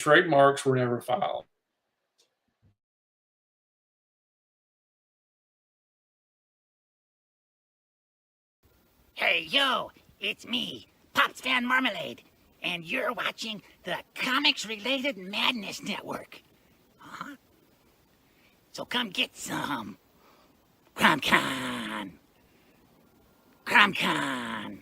Trademarks were never filed. Hey, yo, it's me, Pops Van Marmalade, and you're watching the Comics-Related Madness Network. Uh-huh. So come get some. CromCon. CromCon.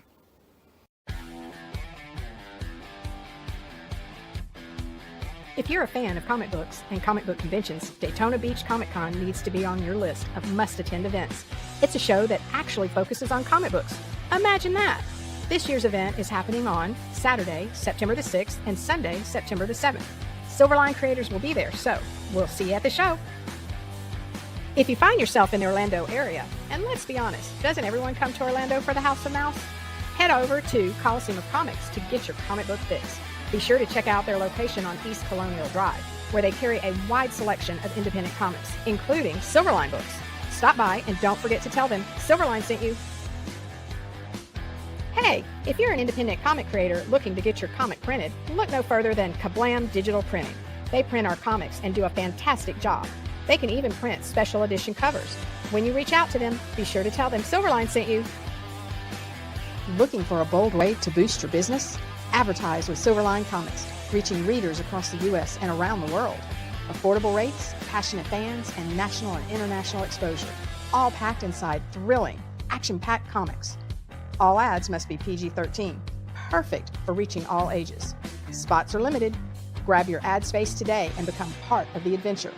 If you're a fan of comic books and comic book conventions, Daytona Beach Comic Con needs to be on your list of must-attend events. It's a show that actually focuses on comic books. Imagine that! This year's event is happening on Saturday, September the 6th, and Sunday, September the 7th. Silverline creators will be there, so we'll see you at the show. If you find yourself in the Orlando area, and let's be honest, doesn't everyone come to Orlando for the House of Mouse? Head over to Coliseum of Comics to get your comic book fix. Be sure to check out their location on East Colonial Drive, where they carry a wide selection of independent comics, including Silverline books. Stop by and don't forget to tell them Silverline sent you. Hey, if you're an independent comic creator looking to get your comic printed, look no further than Kablam Digital Printing. They print our comics and do a fantastic job. They can even print special edition covers. When you reach out to them, be sure to tell them Silverline sent you. Looking for a bold way to boost your business? Advertise with Silverline Comics, reaching readers across the U.S. and around the world. Affordable rates, passionate fans, and national and international exposure, all packed inside thrilling, action-packed comics. All ads must be PG-13, perfect for reaching all ages. Spots are limited. Grab your ad space today and become part of the adventure.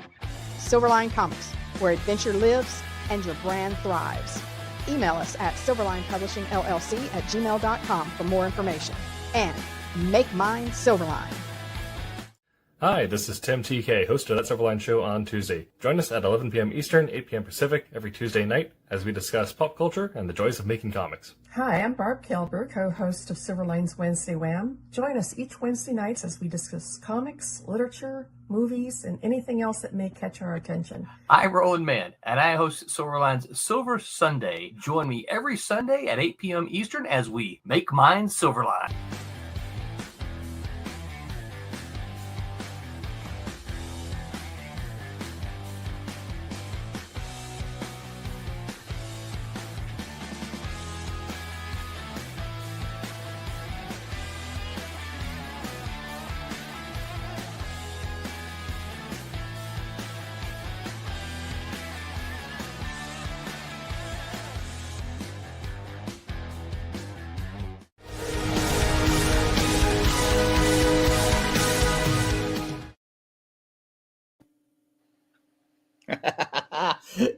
Silverline Comics, where adventure lives and your brand thrives. Email us at silverlinepublishingllc@gmail.com for more information. And make mine Silverline. Hi, this is Tim TK, host of That Silverline Show on Tuesday. Join us at 11 p.m. Eastern, 8 p.m. Pacific every Tuesday night as we discuss pop culture and the joys of making comics. Hi, I'm Barb Kelber, co-host of Silverline's Wednesday Wham. Join us each Wednesday nights as we discuss comics, literature, movies, and anything else that may catch our attention. I'm Roland Mann, and I host Silverline's Silver Sunday. Join me every Sunday at 8 p.m. Eastern as we make mine Silverline.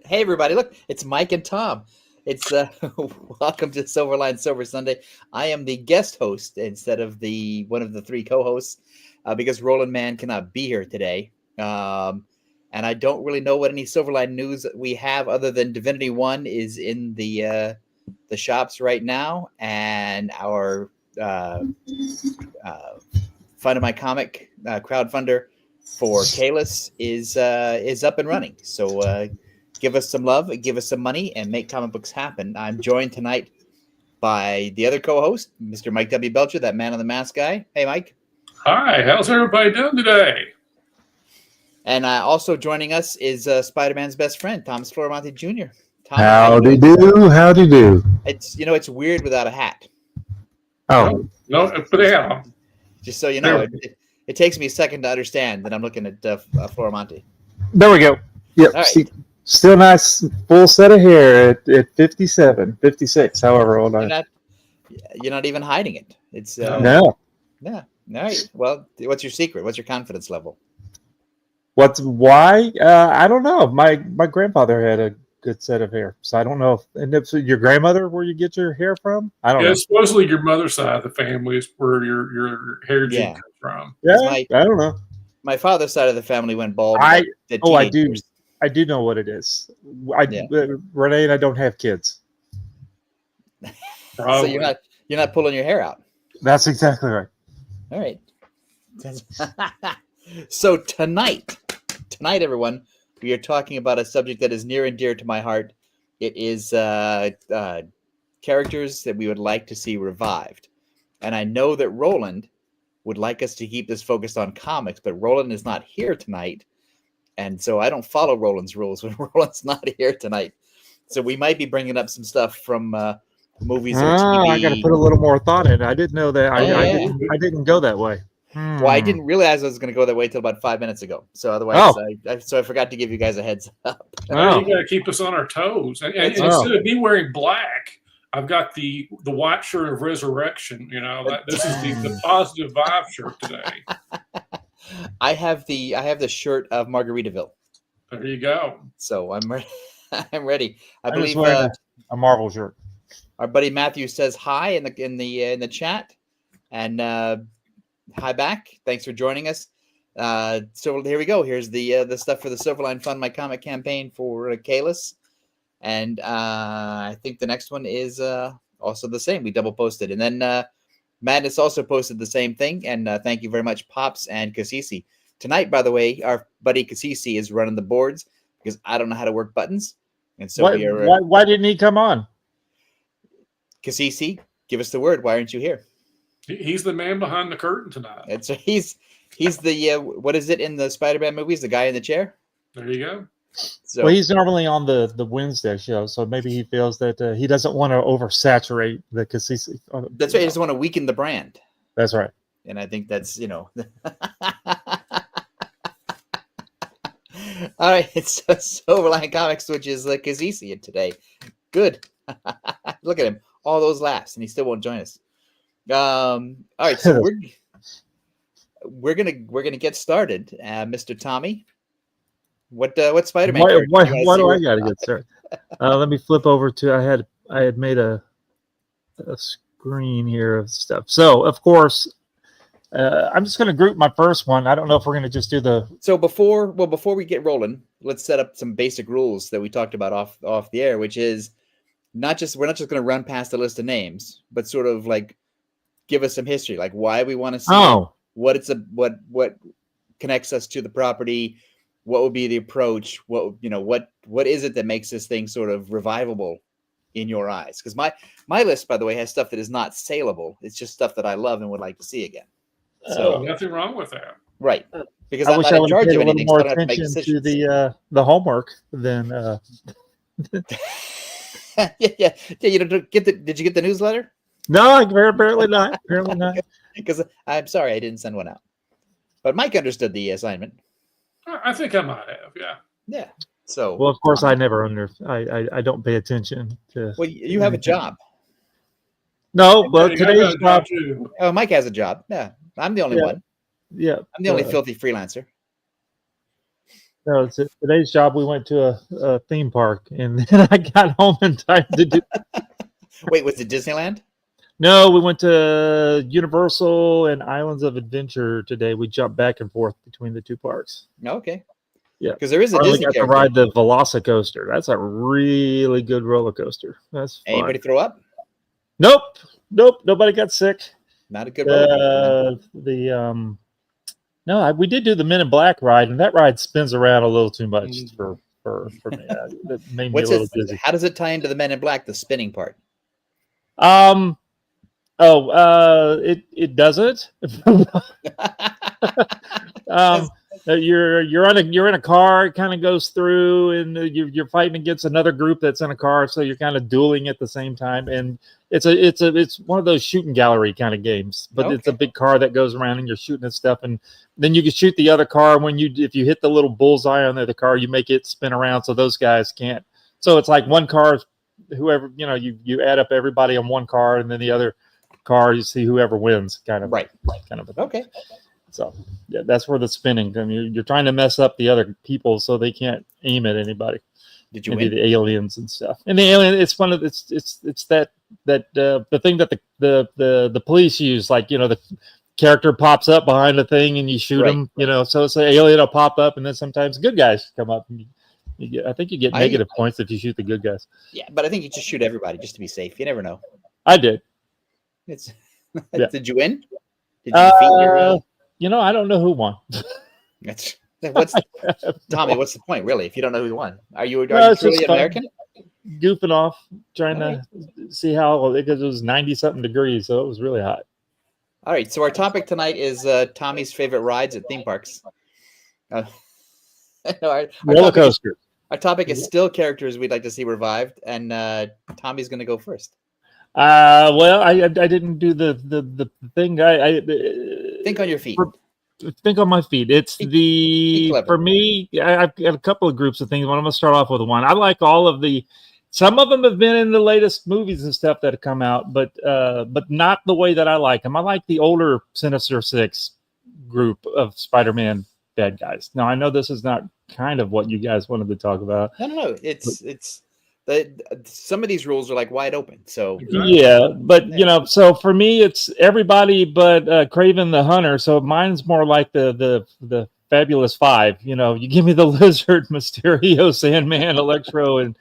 Hey everybody, look, it's Mike and Tom. It's welcome to Silverline Silver Sunday. I am the guest host instead of the one of the three co-hosts because Roland Mann cannot be here today. And I don't really know what any Silverline news we have other than Divinity 1 is in the shops right now, and our Fund of My Comic crowdfunder for Kalis is up and running. So give us some love, give us some money, and make comic books happen. I'm joined tonight by the other co-host, Mr. Mike W. Belcher, that man on the mask guy. Hey, Mike. Hi, how's everybody doing today? And also joining us is Spider-Man's best friend, Thomas Florimonte Jr. Tom, howdy do. It's weird without a hat. Oh. No, put a hat on. Just so you know, it takes me a second to understand that I'm looking at Florimonte. There we go. Yep. Right. See, still nice, full set of hair at 57, 56, however old I am. You're not even hiding it. It's No. Yeah. All right. Well, what's your secret? What's your confidence level? Why? I don't know. My grandfather had a good set of hair, so I don't know. And if your grandmother, where you get your hair from? I don't know. Supposedly your mother's side of the family is where your hair gene comes from. Yeah, I don't know. My father's side of the famly went bald. I do. I do know what it is. Renee and I don't have kids. So you're not pulling your hair out. That's exactly right. All right. So tonight, everyone, we are talking about a subject that is near and dear to my heart. It is characters that we would like to see revived. And I know that Roland would like us to keep this focused on comics, but Roland is not here tonight. And so I don't follow Roland's rules when Roland's not here tonight. So we might be bringing up some stuff from movies or TV. I got to put a little more thought in it. I didn't know that. I didn't go that way. Well, I didn't realize I was going to go that way till about 5 minutes ago. So otherwise, I forgot to give you guys a heads up. You got to keep us on our toes. And instead of me wearing black, I've got the white shirt of resurrection. This is the positive vibe shirt today. I have the shirt of Margaritaville. There you go. So I'm ready. I'm ready. I believe a Marvel shirt. Our buddy Matthew says hi in the chat, and hi back. Thanks for joining us. So here we go. Here's the stuff for the Silverline Fund My Comic campaign for Kalis. And I think the next one is also the same. We double posted. And then Madness also posted the same thing. And thank you very much, Pops and Kasisi. Tonight, by the way, our buddy Kasisi is running the boards because I don't know how to work buttons. And so why didn't he come on? Kasisi, give us the word. Why aren't you here? He's the man behind the curtain tonight. And so he's the what is it in the Spider-Man movies? The guy in the chair. There you go. So, well, he's normally on the Wednesday show, so maybe he feels that he doesn't want to oversaturate the Kasisi. That's right. He doesn't want to weaken the brand. That's right. And I think that's All right, it's Silverline Comics, which is Kasisi today. Good. Look at him. All those laughs, and he still won't join us. All right, so we're gonna get started, Mr. Tommy. What Spider-Man? Why do I gotta get started? Let me flip over to. I had made a screen here of stuff. So of course, I'm just gonna group my first one. I don't know if we're gonna just do the. So before we get rolling, let's set up some basic rules that we talked about off the air, which is we're not just gonna run past a list of names, but sort of like give us some history, like why we want to see it, what connects us to the property. What would be the approach? What is it that makes this thing sort of revivable in your eyes? Because my list, by the way, has stuff that is not saleable. It's just stuff that I love and would like to see again. So nothing wrong with that, right? Because I wish not I in would charge pay of a little anything. more So I don't have to make attention to decisions. the homework than. yeah. You don't get Did you get the newsletter? No, apparently not. Apparently not. Because I'm sorry, I didn't send one out. But Mike understood the assignment. I think I might have, yeah. Yeah. So well, of course, I never I don't pay attention to. Well, you have a job. No, but today's job. Oh, Mike has a job. Yeah, I'm the only one. Yeah, I'm the only filthy freelancer. No, today's job. We went to a theme park, and then I got home in time to do. Wait, was it Disneyland? No, we went to Universal and Islands of Adventure today. We jumped back and forth between the two parks. Okay. Yeah, because there is a Disney got to ride the Velocicoaster. That's a really good roller coaster. That's fun. Anybody throw up? Nope. Nobody got sick. Not a good roller coaster. No, we did do the Men in Black ride, and that ride spins around a little too much for me. That made me a little dizzy. How does it tie into the Men in Black? The spinning part. It doesn't. You're in a car. It kind of goes through, and you're fighting against another group that's in a car. So you're kind of dueling at the same time, and it's one of those shooting gallery kind of games. But It's a big car that goes around, and you're shooting at stuff, and then you can shoot the other car. If you hit the little bullseye on the other car, you make it spin around, so those guys can't. So it's like one car, whoever you add up everybody on one car, and then the other car, you see whoever wins, kind of right. Kind of okay. So yeah, that's where the spinning. I mean, you're trying to mess up the other people so they can't aim at anybody. Did you win? The aliens and stuff? And the alien, it's one of it's that the thing that the police use, like the character pops up behind the thing and you shoot him. So it's an alien will pop up, and then sometimes good guys come up. And I think you get negative points if you shoot the good guys. Yeah, but I think you just shoot everybody just to be safe. You never know. I did. Did you win? Did you defeat your? I don't know who won. Tommy? What's the point, really? If you don't know who won, are you truly American? Goofing off, trying to see how because it was 90-something degrees, so it was really hot. All right, so our topic tonight is Tommy's favorite rides at theme parks. No, Roller coaster. Our topic is still characters we'd like to see revived, and Tommy's going to go first. Well, I didn't do the thing. I think on your feet. Think on my feet. It's for me. I've got a couple of groups of things, but I'm going to start off with one. I like all of the. Some of them have been in the latest movies and stuff that have come out, but not the way that I like them. I like the older Sinister Six group of Spider-Man bad guys. Now, I know this is not kind of what you guys wanted to talk about. No. It's some of these rules are like wide open. So yeah, but so for me, it's everybody but Kraven the Hunter. So mine's more like the Fabulous Five. You give me the Lizard, Mysterio, Sandman, Electro, and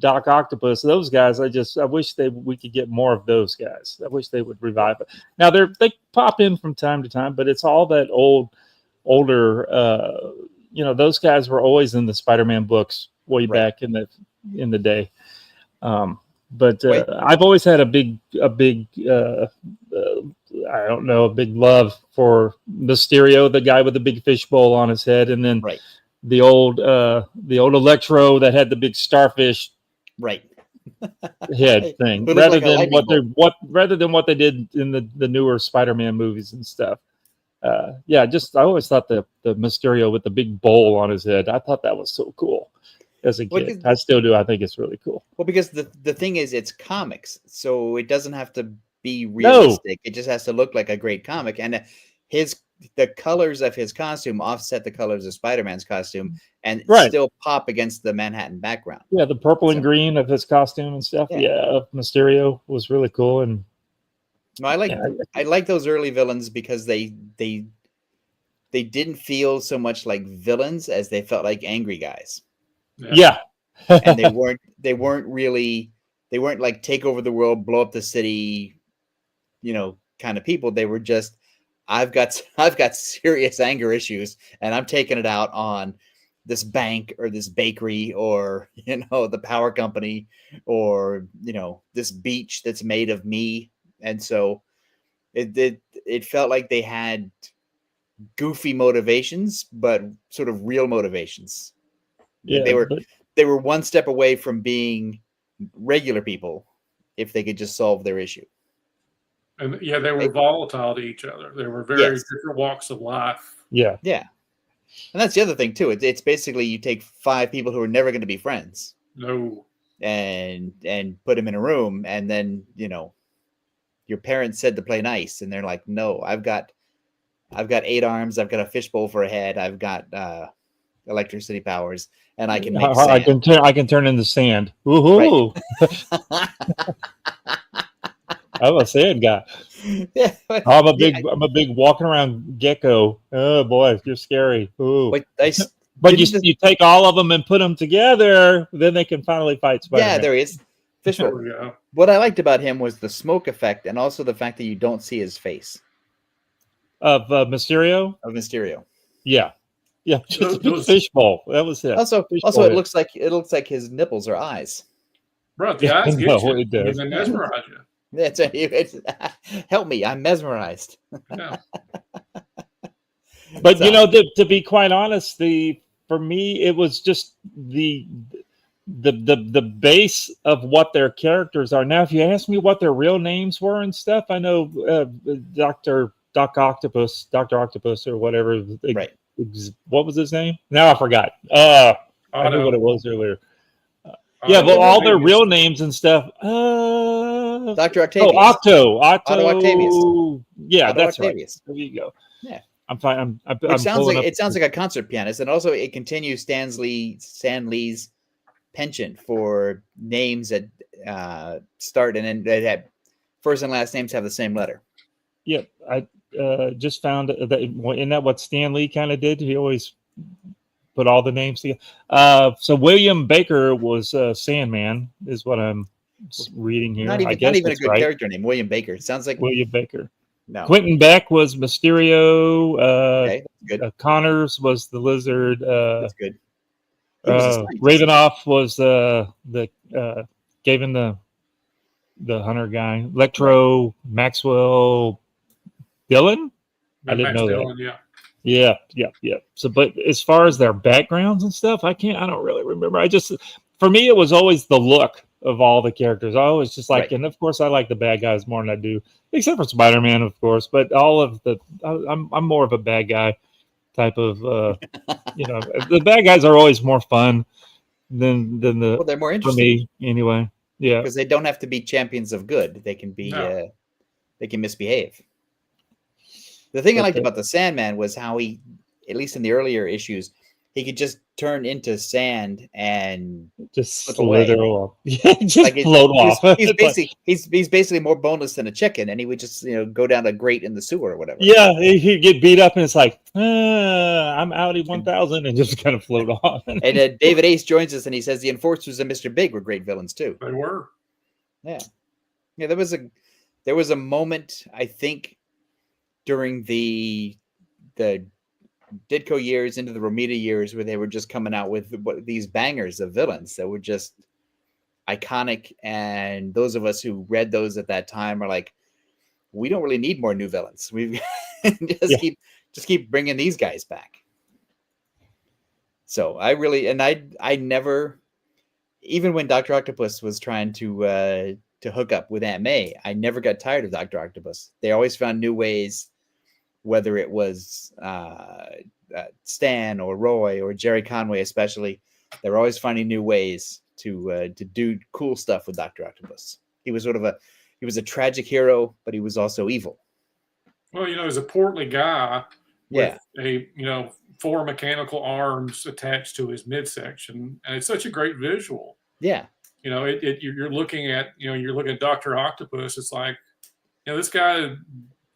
Doc Octopus. Those guys, I wish we could get more of those guys. I wish they would revive it. Now they pop in from time to time, but it's all that older. Those guys were always in the Spider-Man books way back in the day. But I've always had a big I don't know, a big love for Mysterio, the guy with the big fishbowl on his head, and then the old Electro that had the big starfish head thing, rather than what they did in the newer Spider-Man movies and stuff. I always thought the Mysterio with the big bowl on his head, I thought that was so cool as a kid. I still do. I think it's really cool. Well, because the thing is, it's comics, so it doesn't have to be realistic. It just has to look like a great comic, and the colors of his costume offset the colors of Spider-Man's costume, and still pop against the Manhattan background. Yeah, the purple and green of his costume and stuff. Yeah, Mysterio was really cool. And no, I like those early villains because they didn't feel so much like villains as they felt like angry guys. Yeah. And they weren't like take over the world, blow up the city, kind of people. They were just, I've got serious anger issues, and I'm taking it out on this bank or this bakery or the power company or this beach that's made of me. And so it felt like they had goofy motivations, but sort of real motivations. Yeah, they were one step away from being regular people if they could just solve their issue. And they were volatile to each other. They were very different walks of life. Yeah. Yeah. And that's the other thing too. It's basically you take 5 people who are never going to be friends. No. And put them in a room, and then, your parents said to play nice, and they're like, no, I've got 8 arms, I've got a fishbowl for a head, I've got electricity powers, and I can make sand. I can turn into sand. Woohoo! Right. I'm a sand guy. Yeah, I'm a big walking around gecko. Oh boy, you're scary. Ooh. But you take all of them and put them together, then they can finally fight Spider-Man. Yeah, there is. Fishbowl. What I liked about him was the smoke effect, and also the fact that you don't see his face. Of Mysterio? Of Mysterio. Yeah. Yeah, just a fishbowl. That was it. Also, it looks like his nipples are eyes. Bro, the eyes get you. It does. They mesmerize you. It's help me, I'm mesmerized. Yeah. But to be quite honest, for me it was just the base of what their characters are. Now, if you ask me what their real names were and stuff, I know Doc Octopus, Dr. Octopus, or whatever. Right. What was his name? Now I forgot. I knew what it was earlier. But all their real names and stuff. Dr. Octavius. Otto Octavius. Yeah, Otto that's Octavius. Right. There you go. Yeah. I'm fine. It sounds like a concert pianist, and also it continues Stan Lee's penchant for names that start and end, that have first and last names have the same letter. Yep, I just found that isn't that what Stan Lee kind of did? He always put all the names together. So William Baker was Sandman, is what I'm reading here. Not even a good character name. William Baker. Sounds like William Baker. No. Quentin Beck was Mysterio. Okay, that's good. Connors was the Lizard. That's good. Ravenoff was gave him the Hunter guy. Electro, Maxwell, Dillon? I didn't Max know Dillon, that. yeah. Yeah. So, but as far as their backgrounds and stuff, I don't really remember. For me, it was always the look of all the characters. I always just like, and of course, I like the bad guys more than I do, except for Spider-Man, of course. But all of I'm more of a bad guy type of, the bad guys are always more fun than the. Well, they're more for interesting me anyway. Yeah, because they don't have to be champions of good. They can be, they can misbehave. The thing I liked about the Sandman was how he, at least in the earlier issues, he could just turn into sand and just slither off. Yeah, just float off. He's basically more boneless than a chicken, and he would just go down a grate in the sewer or whatever. Yeah, he'd get beat up, and it's like I'm outie 1000, and just kind of float off. And David Ace joins us, and he says the Enforcers and Mr. Big were great villains too. They were. Yeah. There was a moment, I think, during the Ditko years into the Romita years where they were just coming out with these bangers of villains that were just iconic, and those of us who read those at that time are like, we don't really need more new villains. We've keep bringing these guys back. So I never, even when Dr. Octopus was trying to hook up with Aunt May, I never got tired of Dr. Octopus. They always found new ways, whether it was Stan or Roy or Jerry Conway, especially. They're always finding new ways to do cool stuff with Dr. Octopus. He was he was a tragic hero, but he was also evil. Well, he's a portly guy with a 4 mechanical arms attached to his midsection, and it's such a great visual. Yeah. You're looking at Dr. Octopus. It's like, this guy,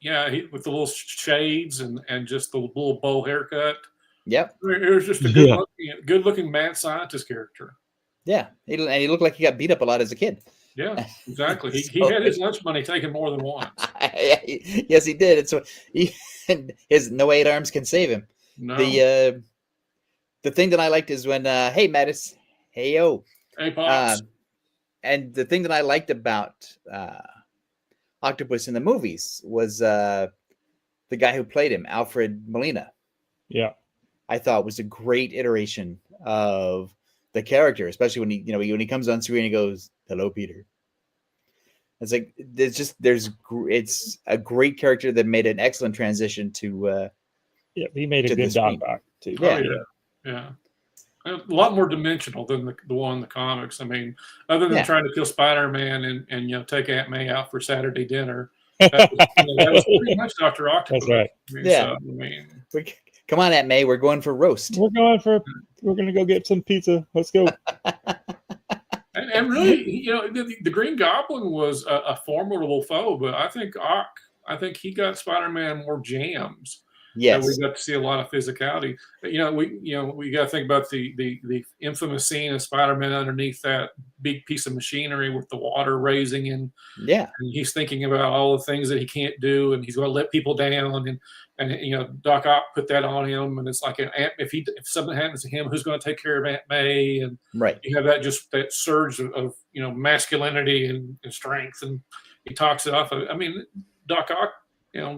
with the little shades and just the little bowl haircut. Yep. It was just a good looking mad scientist character. Yeah. And he looked like he got beat up a lot as a kid. Yeah, exactly. He had his lunch money taken more than once. Yes, he did. It's his no 8 arms can save him. No. The thing that I liked is when hey Mattis, hey yo. Hey Pops. And the thing that I liked about Octopus in the movies was the guy who played him, Alfred Molina. Yeah. I thought was a great iteration of the character, especially when he comes on screen and he goes, "Hello, Peter." It's like it's a great character that made an excellent transition to. He made a good Doc too. Yeah. A lot more dimensional than the one in the comics. I mean, other than trying to kill Spider-Man and take Aunt May out for Saturday dinner, that was pretty much Dr. Octopus. That's right. Come on, Aunt May, we're going for roast. We're going to go get some pizza. Let's go. and really, the Green Goblin was a formidable foe, but I think he got Spider-Man more jams. Yes, we got to see a lot of physicality. We got to think about the infamous scene of Spider-Man underneath that big piece of machinery with the water raising, and he's thinking about all the things that he can't do, and he's going to let people down, and Doc Ock put that on him, and it's like if something happens to him, who's going to take care of Aunt May? And you have that surge of masculinity and strength, and he talks it off. I mean, Doc Ock.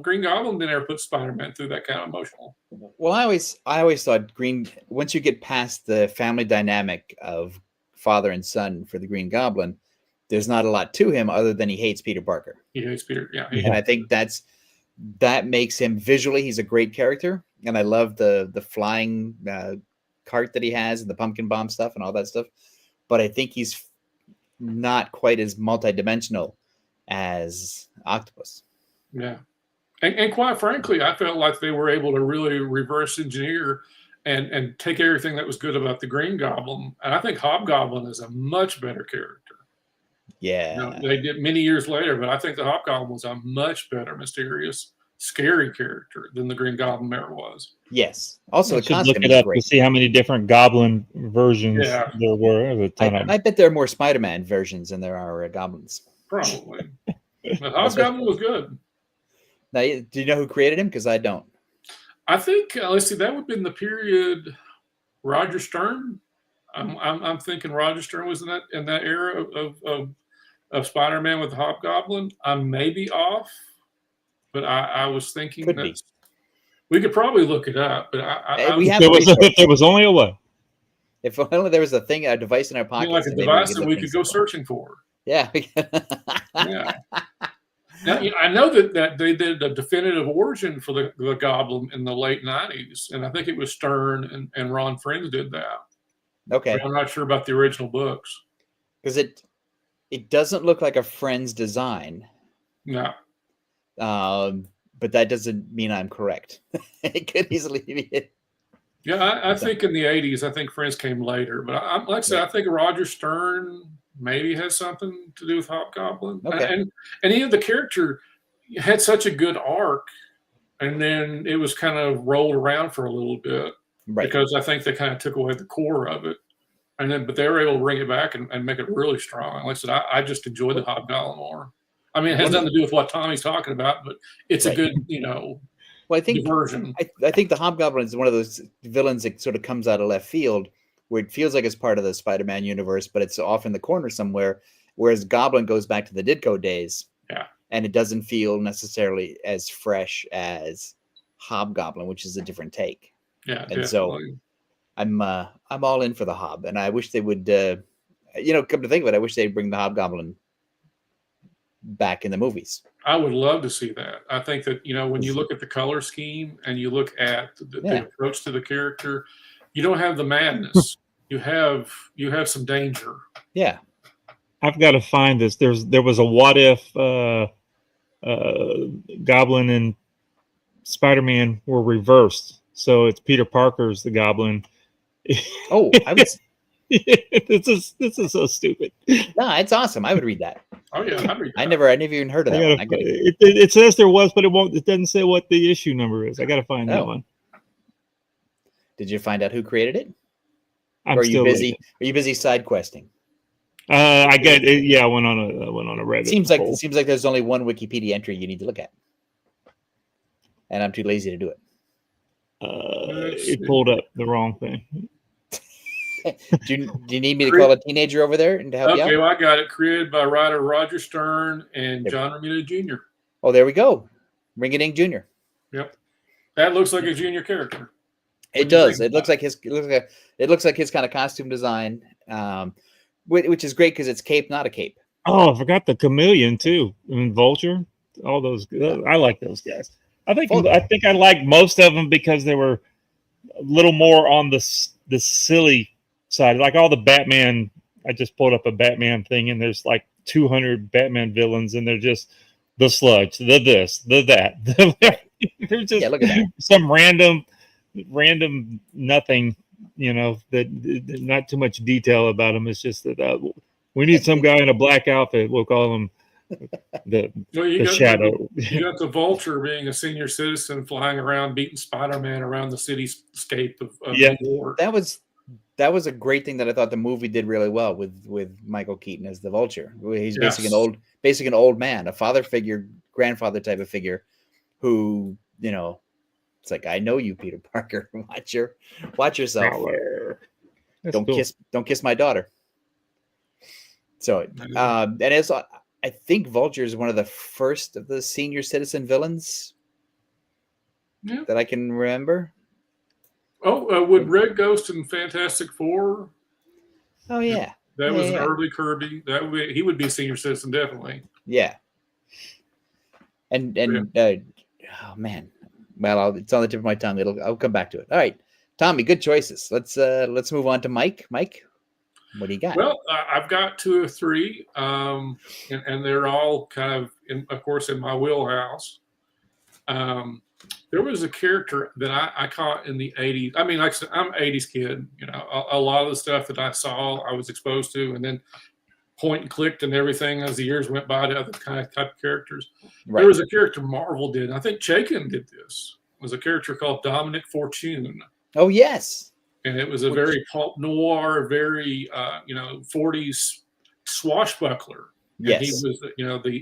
Green Goblin didn't ever put Spider-Man through that kind of emotional. Well, I always thought once you get past the family dynamic of father and son for the Green Goblin, there's not a lot to him other than he hates Peter Parker. He hates Peter, yeah. And I think that makes him visually, he's a great character. And I love the flying cart that he has and the pumpkin bomb stuff and all that stuff. But I think he's not quite as multidimensional as Octopus. Yeah. And quite frankly, I felt like they were able to really reverse engineer and take everything that was good about the Green Goblin. And I think Hobgoblin is a much better character. Yeah. They did many years later, but I think the Hobgoblin was a much better, mysterious, scary character than the Green Goblin ever was. Yes. Also, I should look it up to see how many different Goblin versions there were. I bet there are more Spider-Man versions than there are goblins. Probably. But Hobgoblin was good. Now, do you know who created him? Because I don't. I think let's see. That would have been the period Roger Stern. I'm thinking Roger Stern was in that era of Spider-Man with the Hobgoblin. I may be off. but I was thinking Could that be. we could probably look it up. But We have if there was only a way. If only there was a device in our pocket, like a device that we could go searching for. Yeah. Yeah. Now, I know that they did a definitive origin for the Goblin in the late 90s, and I think it was Stern and Ron Frenz did that. Okay. But I'm not sure about the original books. Because it doesn't look like a Friends design. No. But that doesn't mean I'm correct. It could easily be it. Yeah, I think in the 80s, I think Friends came later. But like I said, I think Roger Stern maybe has something to do with Hobgoblin. Okay. And the character had such a good arc, and then it was kind of rolled around for a little bit. Right. Because I think they kind of took away the core of it. But they were able to bring it back and make it really strong. Like I said, I just enjoy the Hobgoblin more. I mean, it has nothing to do with what Tommy's talking about, but it's a good, well, I think diversion. I think the Hobgoblin is one of those villains that sort of comes out of left field, where it feels like it's part of the Spider-Man universe, but it's off in the corner somewhere. Whereas Goblin goes back to the Ditko days, and it doesn't feel necessarily as fresh as Hobgoblin, which is a different take. Yeah, and so I'm all in for the Hob, and I wish they would. Come to think of it, I wish they'd bring the Hobgoblin back in the movies. I would love to see that. I think that when you look at the color scheme and you look at the approach to the character, you don't have the madness. you have some danger. Yeah, I've got to find this. There was a what if Goblin and Spider-Man were reversed. So it's Peter Parker's the Goblin. Oh, I was. This is so stupid. No, it's awesome. I would read that. Oh yeah, I'd read that. I never even heard of that one. It says there was, but it doesn't say what the issue number is. I got to find that one. Did you find out who created it? Or are you busy? Are you busy side questing? I got it. Yeah, I went on a Reddit. Seems like there's only one Wikipedia entry you need to look at, and I'm too lazy to do it. It pulled up the wrong thing. Do you need me to call a teenager over there and to help you out? Okay, well, I got it. Created by writer Roger Stern and John Romita Jr. Oh, there we go. Ring-a-ding Jr. Yep, that looks like a junior character. It does. It looks like his kind of costume design, which is great because it's cape, not a cape. Oh, I forgot the Chameleon too, and Vulture. All those, I like those guys. I think I like most of them because they were a little more on the silly side. Like all the Batman, I just pulled up a Batman thing, and there's like 200 Batman villains, and they're just the Sludge, the this, the that. They're just look at that. Some random nothing. That not too much detail about them. It's just that we need some guy in a black outfit. We'll call him the Shadow. You got the Vulture being a senior citizen flying around, beating Spider-Man around the cityscape of New York. That was a great thing that I thought the movie did really well with Michael Keaton as the Vulture. He's basically an old man, a father figure, grandfather type of figure, who it's like, I know you, Peter Parker. Watch yourself. Don't kiss my daughter. So, and as I think Vulture is one of the first of the senior citizen villains that I can remember. Oh, would Red Ghost in Fantastic Four? Oh yeah, that was an early Kirby. He would be a senior citizen, definitely. Yeah. And oh man, well, it's on the tip of my tongue. I'll come back to it. All right, Tommy, good choices. Let's move on to Mike. Mike, what do you got? Well, I've got 2 or 3, and they're all kind of, of course, in my wheelhouse. There was a character that I caught in the 80s. I mean, like I said, I'm an 80s kid. A lot of the stuff that I saw, I was exposed to, and then point and clicked and everything as the years went by to other type of characters. Right. There was a character Marvel did. I think Chaykin did this. It was a character called Dominic Fortune. Oh, yes. And it was a very pulp noir, very 40s swashbuckler. Yes. And he was,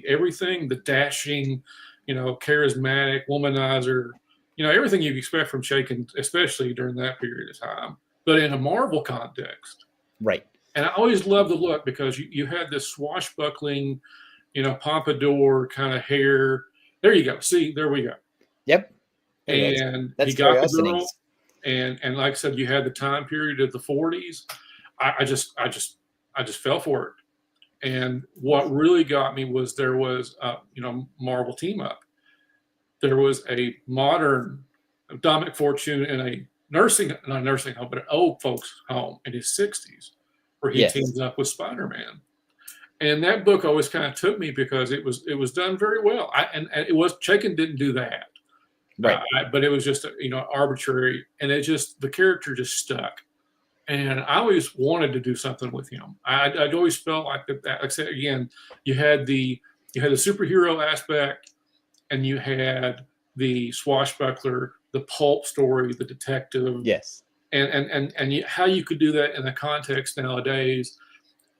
everything, the dashing, charismatic womanizer, everything you'd expect from Chaykin, especially during that period of time, but in a Marvel context. Right. And I always loved the look because you had this swashbuckling, pompadour kind of hair, There you go. See, there we go. Yep. And that's he got the curiosity. girl, and like I said, you had the time period of the 40s. I just fell for it. And what really got me was there was Marvel team up. There was a modern Dominic Fortune in a not nursing home, but an old folks home in his 60s, where he teams up with Spider-Man. And that book always kind of took me because it was done very well. And it was Chaykin didn't do that, right? But it was just arbitrary, and the character just stuck. And I always wanted to do something with him. I'd always felt like that. Like I said again, you had the superhero aspect, and you had the swashbuckler, the pulp story, the detective. Yes. And how you could do that in the context nowadays.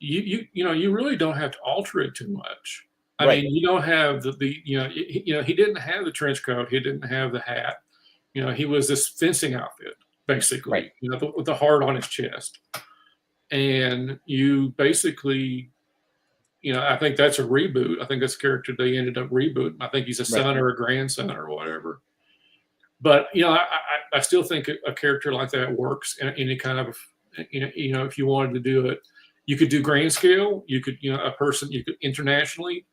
You really don't have to alter it too much. I mean, you don't have he didn't have the trench coat, he didn't have the hat. He was this fencing outfit basically, with the heart on his chest. And you basically, I think that's a reboot. I think that's a character they ended up rebooting. I think he's a son or a grandson or whatever. But I still think a character like that works in any kind of if you wanted to do it. You could do grand scale. You could, a person, you could internationally,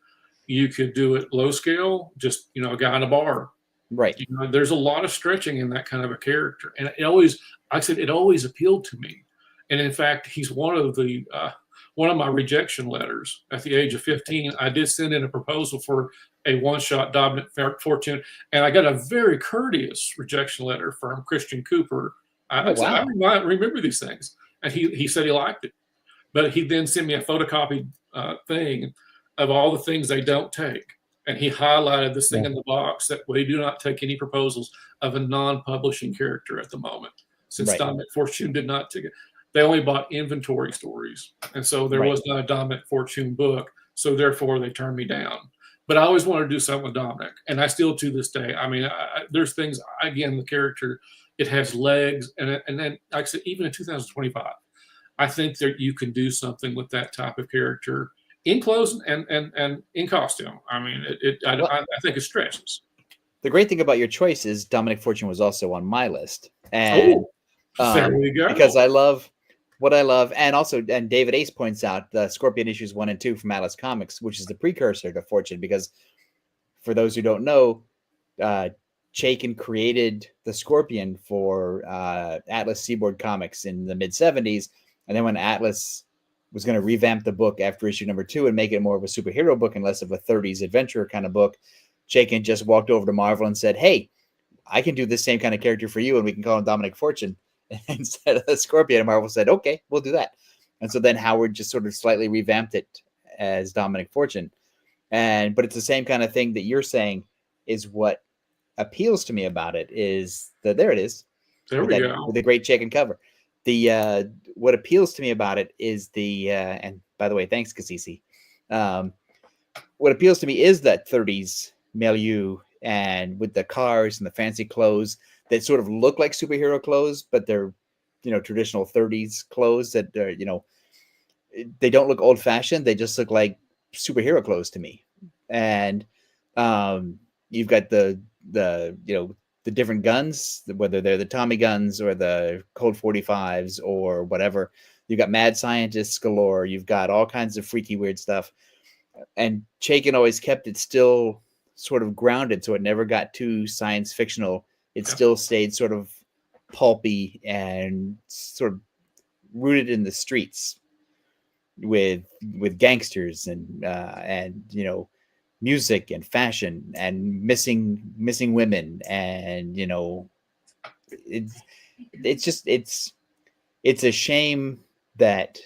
you could do it low scale, just, a guy in a bar. Right. There's a lot of stretching in that kind of a character. And it always appealed to me. And in fact, he's one of my rejection letters. At the age of 15, I did send in a proposal for a one-shot Dominic Fortune. And I got a very courteous rejection letter from Christian Cooper. I said, I remember these things. And he said he liked it. But he then sent me a photocopied thing of all the things they don't take. And he highlighted this thing in the box that we do not take any proposals of a non-publishing character at the moment. Since Dominic Fortune did not take it. They only bought inventory stories. And so there was not a Dominic Fortune book. So therefore they turned me down. But I always wanted to do something with Dominic. And I still to this day. I mean, there's things, again, the character, it has legs. And then, like I said, even in 2025, I think that you can do something with that type of character in clothes and in costume. I mean, I think it stretches. The great thing about your choice is Dominic Fortune was also on my list, and there we go. Because I love what I love, and David Ace points out the Scorpion issues 1 and 2 from Atlas Comics, which is the precursor to Fortune. Because for those who don't know, Chaykin created the Scorpion for Atlas Seaboard Comics in the mid '70s. And then when Atlas was going to revamp the book after issue number 2 and make it more of a superhero book and less of a 30s adventure kind of book, Chaykin just walked over to Marvel and said, "Hey, I can do the same kind of character for you, and we can call him Dominic Fortune instead of the Scorpion." And Marvel said, "Okay, we'll do that." And so then Howard just sort of slightly revamped it as Dominic Fortune. But it's the same kind of thing that you're saying is what appeals to me about it is that there it is. There we go. With the great Chaykin cover. What appeals to me about it is and by the way, thanks, Kasisi. What appeals to me is that 30s milieu, and with the cars and the fancy clothes that sort of look like superhero clothes, but they're, traditional 30s clothes that are, they don't look old fashioned. They just look like superhero clothes to me. And you've got the different guns, whether they're the Tommy guns or the Colt 45s or whatever. You've got mad scientists galore. You've got all kinds of freaky, weird stuff. And Chaykin always kept it still sort of grounded, so it never got too science fictional. It still stayed sort of pulpy and sort of rooted in the streets with gangsters and music and fashion and missing women, and it's a shame that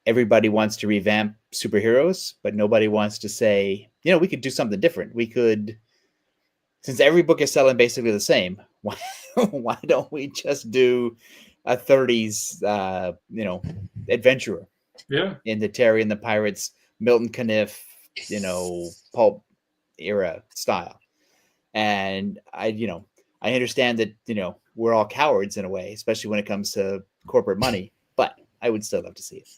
everybody wants to revamp superheroes, but nobody wants to say, we could do something different. We could, since every book is selling basically the same, why don't we just do a 30s adventurer? Yeah. In the Terry and the Pirates, Milton Caniff, pulp era style. And I understand that, we're all cowards in a way, especially when it comes to corporate money, but I would still love to see it.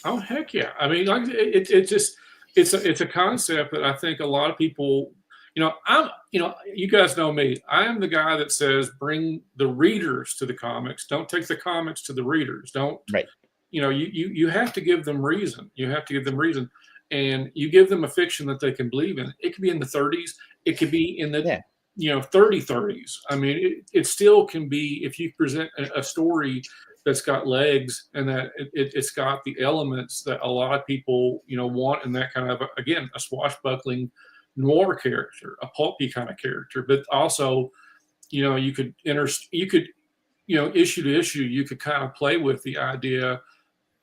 Oh, heck yeah. I mean, like it just, it's a concept that I think a lot of people, you guys know me. I am the guy that says bring the readers to the comics. Don't take the comics to the readers. Don't. Right. You have to give them reason. You have to give them reason, and you give them a fiction that they can believe in. It could be in the 30s. It could be in the 30s. I mean, it still can be if you present a story that's got legs and that it's got the elements that a lot of people want, and that kind of again a swashbuckling noir character, a pulpy kind of character, but also you could issue to issue you could kind of play with the idea.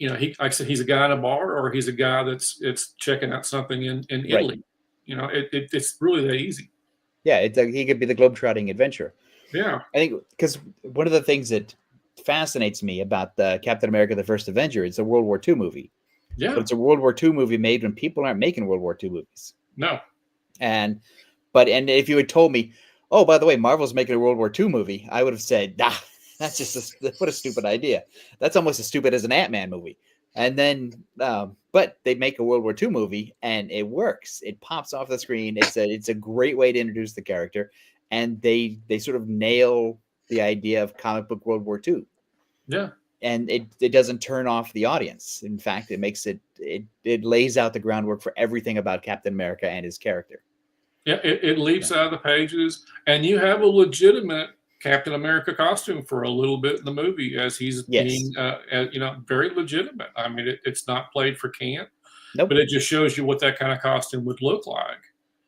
Like I said, he's a guy in a bar, or he's a guy that's checking out something in Italy. It's really that easy. Yeah, he could be the globetrotting adventurer. Yeah, I think because one of the things that fascinates me about the Captain America: The First Avenger, it's a World War II movie. Yeah, but it's a World War II movie made when people aren't making World War II movies. No, and if you had told me, oh, by the way, Marvel's making a World War II movie, I would have said, that's just what a stupid idea. That's almost as stupid as an Ant-Man movie. And then, but they make a World War II movie, and it works. It pops off the screen. It's a great way to introduce the character, and they sort of nail the idea of comic book World War II. Yeah, and it doesn't turn off the audience. In fact, it makes it lays out the groundwork for everything about Captain America and his character. Yeah, it leaps out of the pages, and you have a legitimate Captain America costume for a little bit in the movie as he's being, very legitimate. I mean, it's not played for camp, but it just shows you what that kind of costume would look like.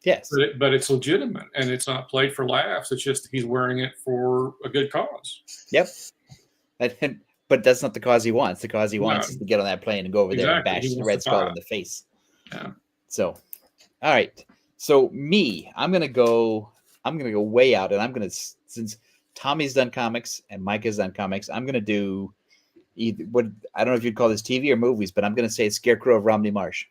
Yes, but it's legitimate, and it's not played for laughs. It's just he's wearing it for a good cause. Yep, but that's not the cause he wants. The cause he wants is to get on that plane and go over there and bash the Red Skull in the face. Yeah. So, all right. So I'm gonna go way out, and since Tommy's done comics and Mike has done comics, I'm going to do what I don't know if you'd call this TV or movies, but I'm going to say Scarecrow of Romney Marsh.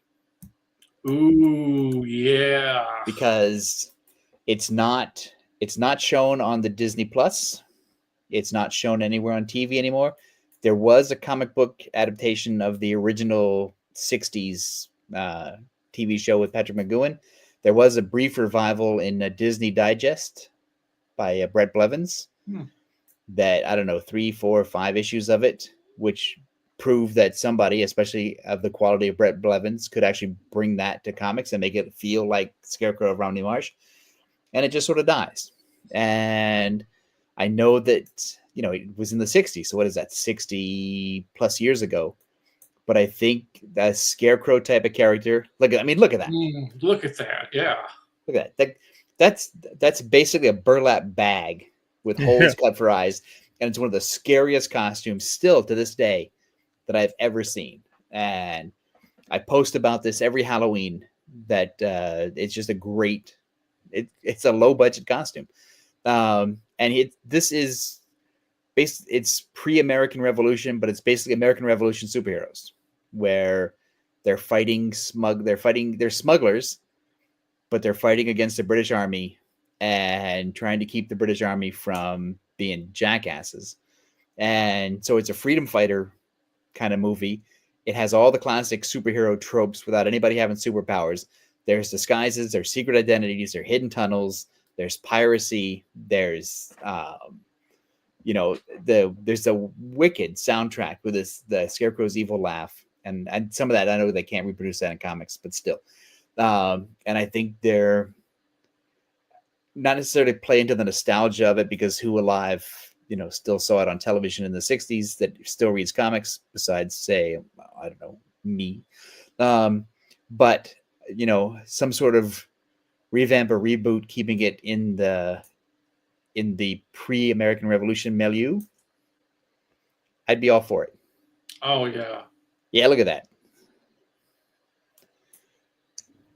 Ooh, yeah. Because it's not shown on the Disney Plus. It's not shown anywhere on TV anymore. There was a comic book adaptation of the original 60s TV show with Patrick McGowan. There was a brief revival in a Disney Digest by Brett Blevins that, I don't know, 3, 4, 5 issues of it, which proved that somebody, especially of the quality of Brett Blevins, could actually bring that to comics and make it feel like Scarecrow of Romney Marsh. And it just sort of dies. And I know that, it was in the 60s. So what is that, 60 plus years ago? But I think that Scarecrow type of character, look at that. Look at that. Yeah. Look at that. That's basically a burlap bag with holes cut for eyes, and it's one of the scariest costumes still to this day that I've ever seen. And I post about this every Halloween. That it's just a great. It's a low budget costume, and it's pre-American Revolution, but it's basically American Revolution superheroes, where they're smugglers. But they're fighting against the British Army and trying to keep the British Army from being jackasses. And so it's a freedom fighter kind of movie. It has all the classic superhero tropes without anybody having superpowers. There's disguises, there's secret identities, there's hidden tunnels, there's piracy, there's there's a wicked soundtrack with the Scarecrow's evil laugh. And some of that, I know they can't reproduce that in comics, but still. And I think they're not necessarily play into the nostalgia of it, because who alive, still saw it on television in the 60s that still reads comics besides, say, I don't know, me. But, some sort of revamp or reboot, keeping it in the pre-American Revolution milieu, I'd be all for it. Oh, yeah. Yeah, look at that.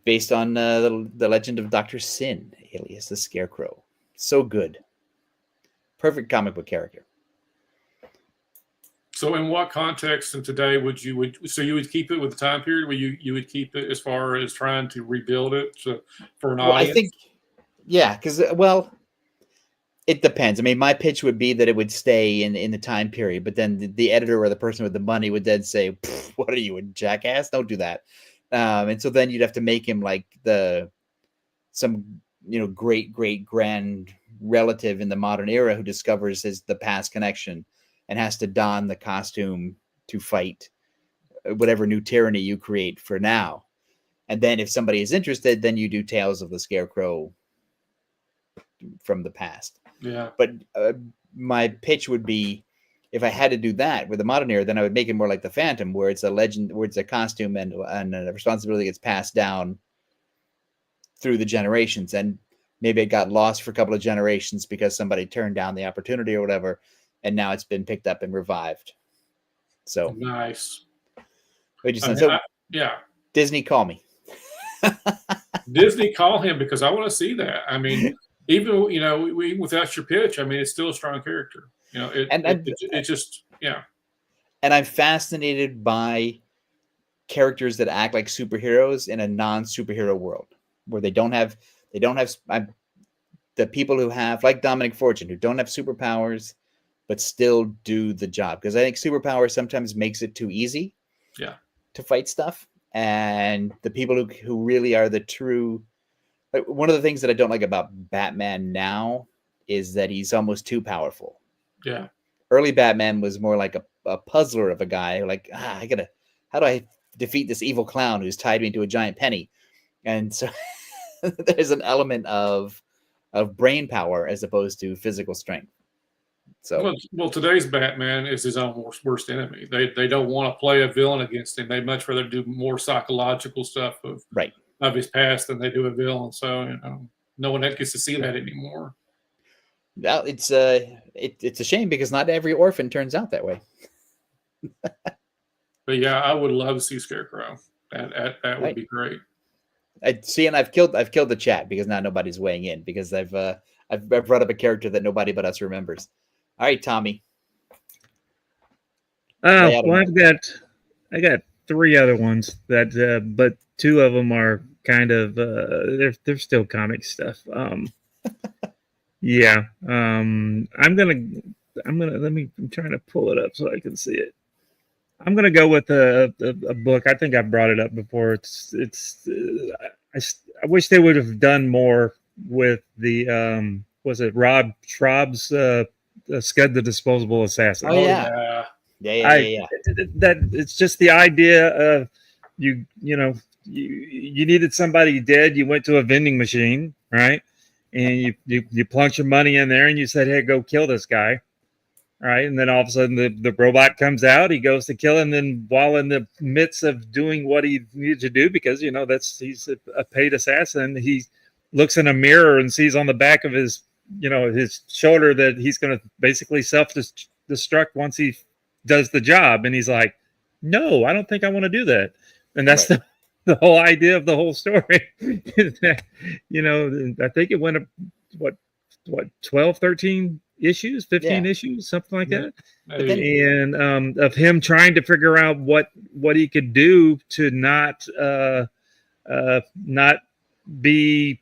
Based on the legend of Dr. Sin, alias the Scarecrow. So good. Perfect comic book character. So in what context and today would you keep it with the time period where you would keep it as far as trying to rebuild it for an audience? I think, because, it depends. I mean, my pitch would be that it would stay in the time period, but then the editor or the person with the money would then say, "What are you, a jackass? Don't do that." And so then you'd have to make him like some great grand relative in the modern era who discovers the past connection and has to don the costume to fight whatever new tyranny you create for now. And then if somebody is interested, then you do Tales of the Scarecrow from the past. Yeah. But my pitch would be, if I had to do that with the modern era, then I would make it more like the Phantom, where it's a legend, where it's a costume and a responsibility gets passed down through the generations. And maybe it got lost for a couple of generations because somebody turned down the opportunity or whatever, and now it's been picked up and revived. So nice. Yeah. Disney, call me. Disney, call him, because I want to see that. I mean, even even without your pitch, I mean, it's still a strong character. It just And I'm fascinated by characters that act like superheroes in a non-superhero world, where they don't have the people who have, like Dominic Fortune, who don't have superpowers but still do the job. Because I think superpower sometimes makes it too easy to fight stuff. And the people who really are the true, like, one of the things that I don't like about Batman now is that he's almost too powerful. Yeah. Early Batman was more like a puzzler of a guy, like, how do I defeat this evil clown who's tied me to a giant penny? And so there's an element of brain power as opposed to physical strength. So well, today's Batman is his own worst enemy. They don't want to play a villain against him. They'd much rather do more psychological stuff of his past than they do a villain. So no one gets to see that anymore. Well, it's a shame, because not every orphan turns out that way. But yeah, I would love to see Scarecrow. That would be great. And I've killed the chat because now nobody's weighing in, because I've brought up a character that nobody but us remembers. All right, Tommy. Well, I got 3 other ones that, but 2 of them are kind of they're still comic stuff. I'm trying to pull it up so I can see it. I'm gonna go with a book. I think I brought it up before. I wish they would have done more with the was it Rob Schraub's Scud the Disposable Assassin? Oh yeah. That it's just the idea of you needed somebody dead. You went to a vending machine, right? And you plunked your money in there and you said, hey, go kill this guy. All right. And then all of a sudden the robot comes out, he goes to kill him. And then while in the midst of doing what he needed to do, because, he's a paid assassin, he looks in a mirror and sees on the back of his shoulder that he's going to basically self-destruct once he does the job. And he's like, no, I don't think I want to do that. And that's the whole idea of the whole story. I think it went up, what 12, 13 issues, 15 issues, something like that. And of him trying to figure out what he could do to not be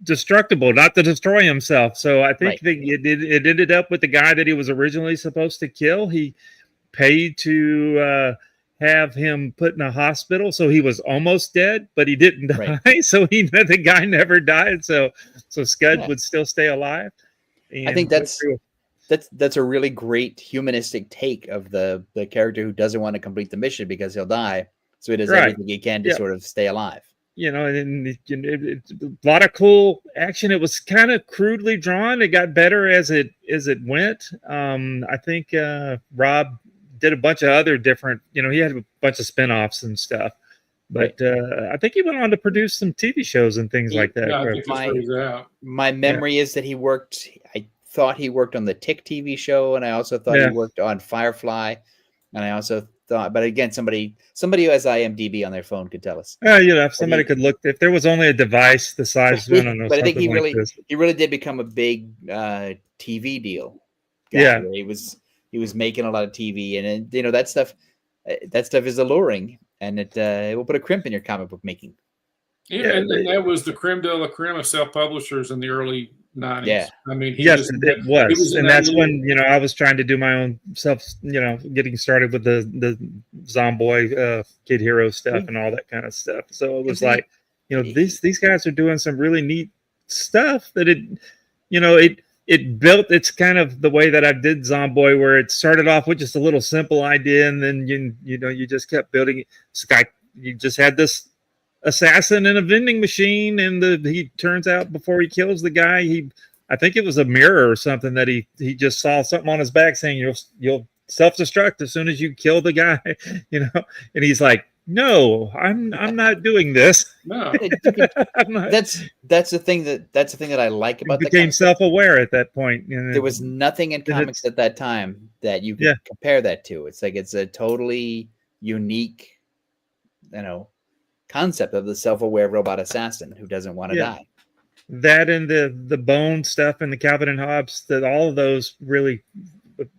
destructible, not to destroy himself. So I think that it ended up with the guy that he was originally supposed to kill. He paid to have him put in a hospital, so he was almost dead, but he didn't die. So the guy never died. So Scud would still stay alive. And I think that's a really great humanistic take of the character who doesn't want to complete the mission because he'll die. So he does everything he can to sort of stay alive. And a lot of cool action. It was kind of crudely drawn. It got better as it went. I think Rob did a bunch of other different, he had a bunch of spin-offs and stuff. But I think he went on to produce some TV shows and things like that. Yeah, I think my memory is that I thought he worked on the Tick TV show, and I also thought he worked on Firefly. And I also thought, but again, somebody who has IMDb on their phone could tell us. If somebody could look, if there was only a device the size, I don't know. But I think he really did become a big TV deal. He was making a lot of TV, and that stuff is alluring, and it will put a crimp in your comic book making. Yeah, and that was the creme de la creme of self-publishers in the early 90s. Yeah. I mean, Yes, it was. in And that that's little, when, I was trying to do my own self, getting started with the Zomboy Kid Hero stuff and all that kind of stuff. So it was like, these guys are doing some really neat stuff that it built. It's kind of the way that I did Zomboy, where it started off with just a little simple idea, and then you just kept building it. You just had this assassin in a vending machine, and he turns out before he kills the guy, I think it was a mirror or something that he just saw something on his back saying you'll self-destruct as soon as you kill the guy, and he's like, no, I'm not doing this. No. That's the thing that I like about it. Became self-aware at that point. There was nothing in comics at that time that you could compare that to. It's like it's a totally unique, concept of the self-aware robot assassin who doesn't want to die. That and the Bone stuff and the Calvin and Hobbes, that all of those really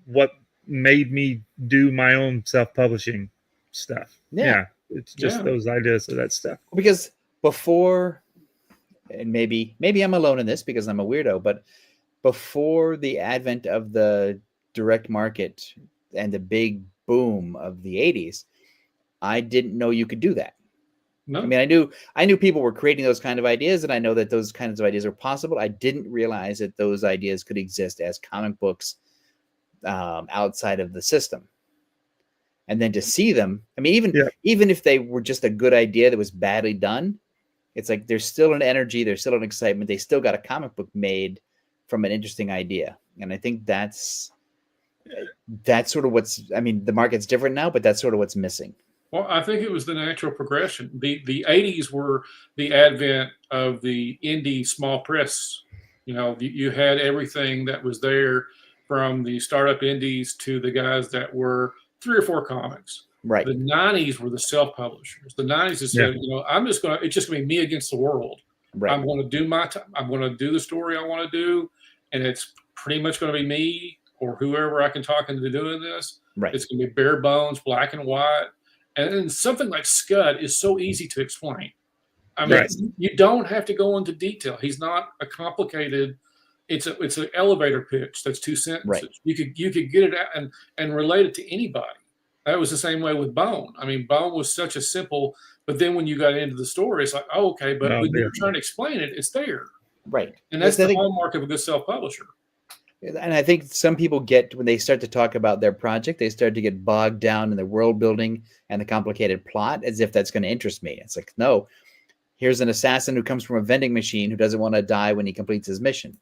what made me do my own self-publishing stuff. It's just those ideas of that stuff. Because before, and maybe I'm alone in this because I'm a weirdo, but before the advent of the direct market and the big boom of the 80s, I didn't know you could do that. No. I mean, I knew people were creating those kind of ideas, and I know that those kinds of ideas are possible. I didn't realize that those ideas could exist as comic books outside of the system. And then to see them, I mean, even if they were just a good idea that was badly done, it's like there's still an energy, there's still an excitement. They still got a comic book made from an interesting idea. And I think that's sort of the market's different now, but that's sort of what's missing. Well, I think it was the natural progression. The 80s were the advent of the indie small press. You had everything that was there, from the startup indies to the guys that were 3 or 4 comics. Right. The 90s were the self-publishers. The 90s has said, it's just going to be me against the world. Right. I'm going to do I'm going to do the story I want to do, and it's pretty much going to be me or whoever I can talk into doing this. Right. It's going to be bare bones, black and white. And then something like Scud is so easy to explain. I mean, you don't have to go into detail. He's not a complicated. It's an elevator pitch that's 2 sentences. Right. You could get it out and relate it to anybody. That was the same way with Bone. I mean, Bone was such a simple, but then when you got into the story, it's like, oh, okay, but when you're trying to explain it, it's there. Right. And that's the hallmark of a good self-publisher. And I think some people when they start to talk about their project, they start to get bogged down in the world building and the complicated plot as if that's going to interest me. It's like, no, here's an assassin who comes from a vending machine who doesn't want to die when he completes his mission.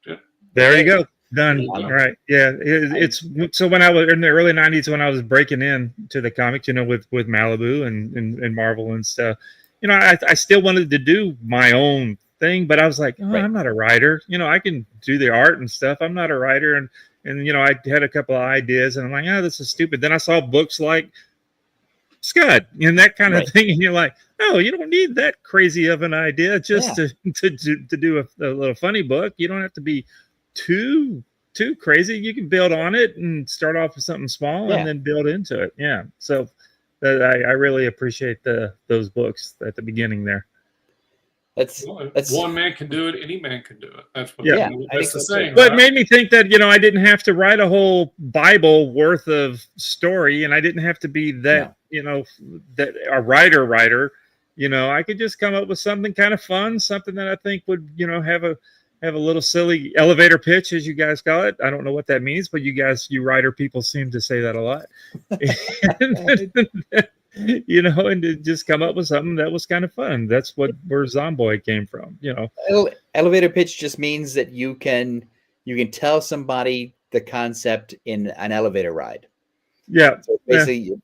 Yeah. There you go. Done. Right. Yeah. It's so when I was in the early 90s, when I was breaking in to the comics, with Malibu and Marvel and stuff, I still wanted to do my own thing, but I was like, I'm not a writer. I can do the art and stuff. I'm not a writer. And I had a couple of ideas, and I'm like, this is stupid. Then I saw books like Scud and that kind of thing, and you're like, oh, you don't need that crazy of an idea just to do a little funny book. You don't have to be too crazy. You can build on it and start off with something small and then build into it. Yeah. So I really appreciate those books at the beginning there. That's one man can do it. Any man can do it. That's what. That's the saying. But it made me think that I didn't have to write a whole Bible worth of story, and I didn't have to be that that a writer. I could just come up with something kind of fun, something that I think would have a little silly elevator pitch, as you guys call it. I don't know what that means, but you writer people seem to say that a lot. And to just come up with something that was kind of fun. That's where Zomboy came from, Elevator pitch just means that you can tell somebody the concept in an elevator ride. Yeah. So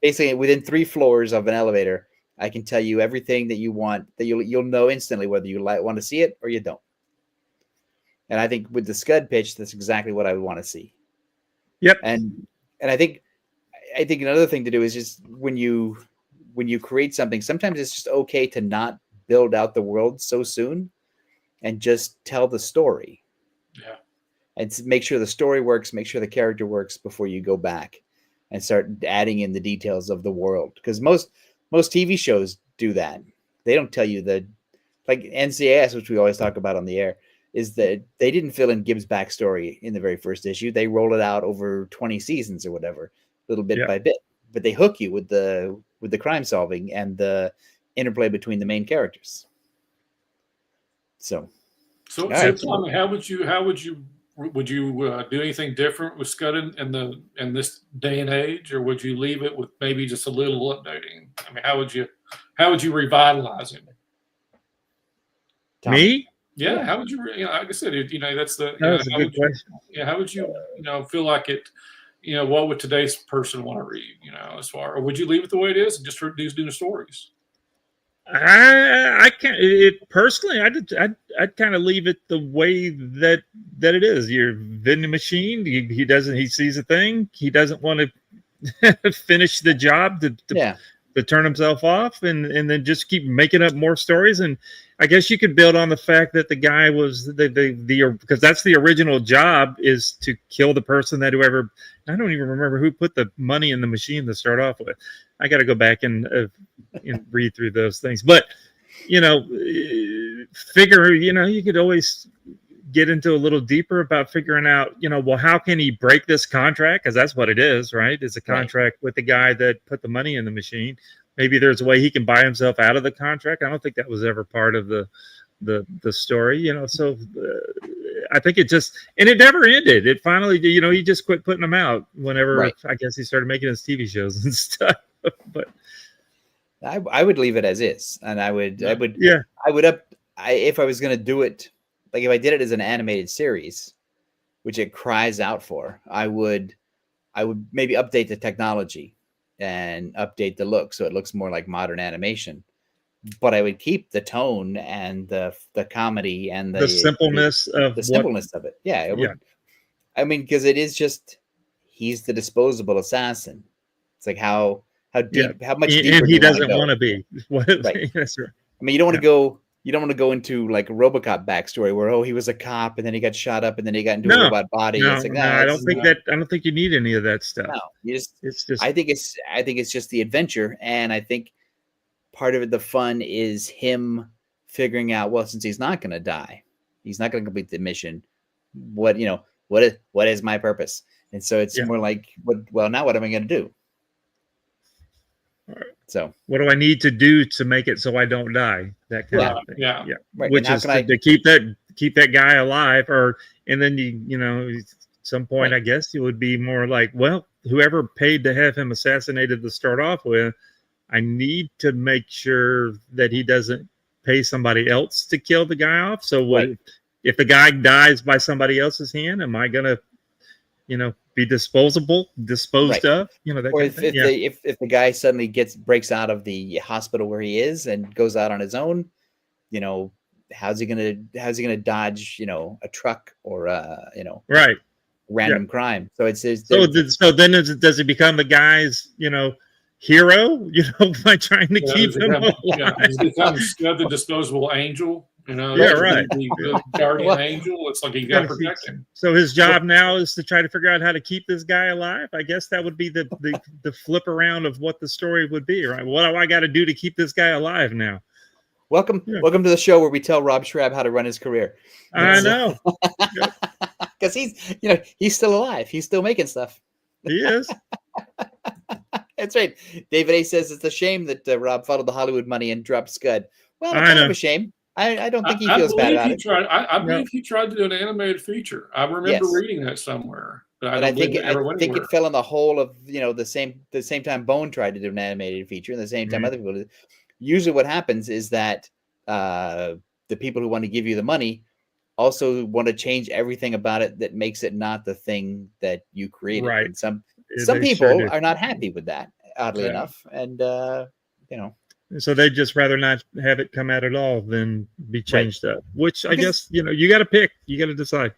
basically within 3 floors of an elevator, I can tell you everything that you want, that you'll know instantly whether you want to see it or you don't. And I think with the Scud pitch, that's exactly what I would want to see. Yep. And I think another thing to do is just when you create something, sometimes it's just okay to not build out the world so soon and just tell the story. Yeah. And make sure the story works, make sure the character works before you go back and start adding in the details of the world. Because most TV shows do that. They don't tell you that, like NCIS, which we always talk about on the air, is that they didn't fill in Gibbs' backstory in the very first issue. They roll it out over 20 seasons or whatever, little bit by bit. But they hook you with the crime solving and the interplay between the main characters. So Tom, how would you do anything different with Scud in this day and age, or would you leave it with maybe just a little updating? I mean, how would you revitalize him? Me? Yeah, how would you? Like I said, that's the. That's a good question. Yeah, how would you? Feel like it. What would today's person want to read? As far, or would you leave it the way it is and just do the stories? I can't. Personally, I'd kind of leave it the way that it is. Your vending machine. He sees a thing. He doesn't want to finish the job to turn himself off, and then just keep making up more stories. And I guess you could build on the fact that the guy was because that's the original job, is to kill the person that whoever. I don't even remember who put the money in the machine to start off with. I got to go back and read through those things. But, figure, you could always get into a little deeper about figuring out, well, how can he break this contract? Because that's what it is, right? It's a contract with the guy that put the money in the machine. Maybe there's a way he can buy himself out of the contract. I don't think that was ever part of the story, so I think it just, and it never ended. It finally, he just quit putting them out whenever I guess he started making his TV shows and stuff. But I would leave it as is, and if I was going to do it, like if I did it as an animated series, which it cries out for, I would maybe update the technology and update the look so it looks more like modern animation. But I would keep the tone and the comedy and the simpleness of it. Yeah, it would. I mean, because it is just, he's the disposable assassin. It's like how deep, how much deeper. And he doesn't want to be. Right. That's right. I mean, you don't want to go. You don't want to go into like a RoboCop backstory where he was a cop and then he got shot up and then he got into a robot body. No, it's like, I don't think you need any of that stuff. No, it's just. I think it's just the adventure, and I think part of it, the fun, is him figuring out, well, since he's not going to die, he's not going to complete the mission. What is my purpose? And so it's more like, now what am I going to do? All right. So what do I need to do to make it so I don't die? That kind of thing. Yeah. Right. Which is to keep that guy alive, and then at some point, I guess it would be more like, well, whoever paid to have him assassinated to start off with, I need to make sure that he doesn't pay somebody else to kill the guy off. So if the guy dies by somebody else's hand, am I going to, be disposed of? That or if the guy suddenly breaks out of the hospital where he is and goes out on his own, how's he gonna dodge, a truck or random crime? So does it become the guy's, hero, by trying to keep him alive? He's become the disposable angel, the guardian angel. It's like you got to protect him. So his job now is to try to figure out how to keep this guy alive. I guess that would be the flip around of what the story would be, right? What do I got to do to keep this guy alive now? Welcome to the show where we tell Rob Schrab how to run his career. I know, because he's still alive. He's still making stuff. He is. That's right. David A says it's a shame that Rob followed the Hollywood money and dropped Scud. Well, it's kind of a shame. I don't think he feels bad about it. I believe he tried to do an animated feature. I remember reading that somewhere. But I think it fell in the hole of the same time Bone tried to do an animated feature, and the same time other people did. Usually, what happens is that the people who want to give you the money also want to change everything about it that makes it not the thing that you created. Right. And some people are not happy with that, oddly enough, and so they'd just rather not have it come out at all than be changed up. Which I guess you got to pick. You got to decide.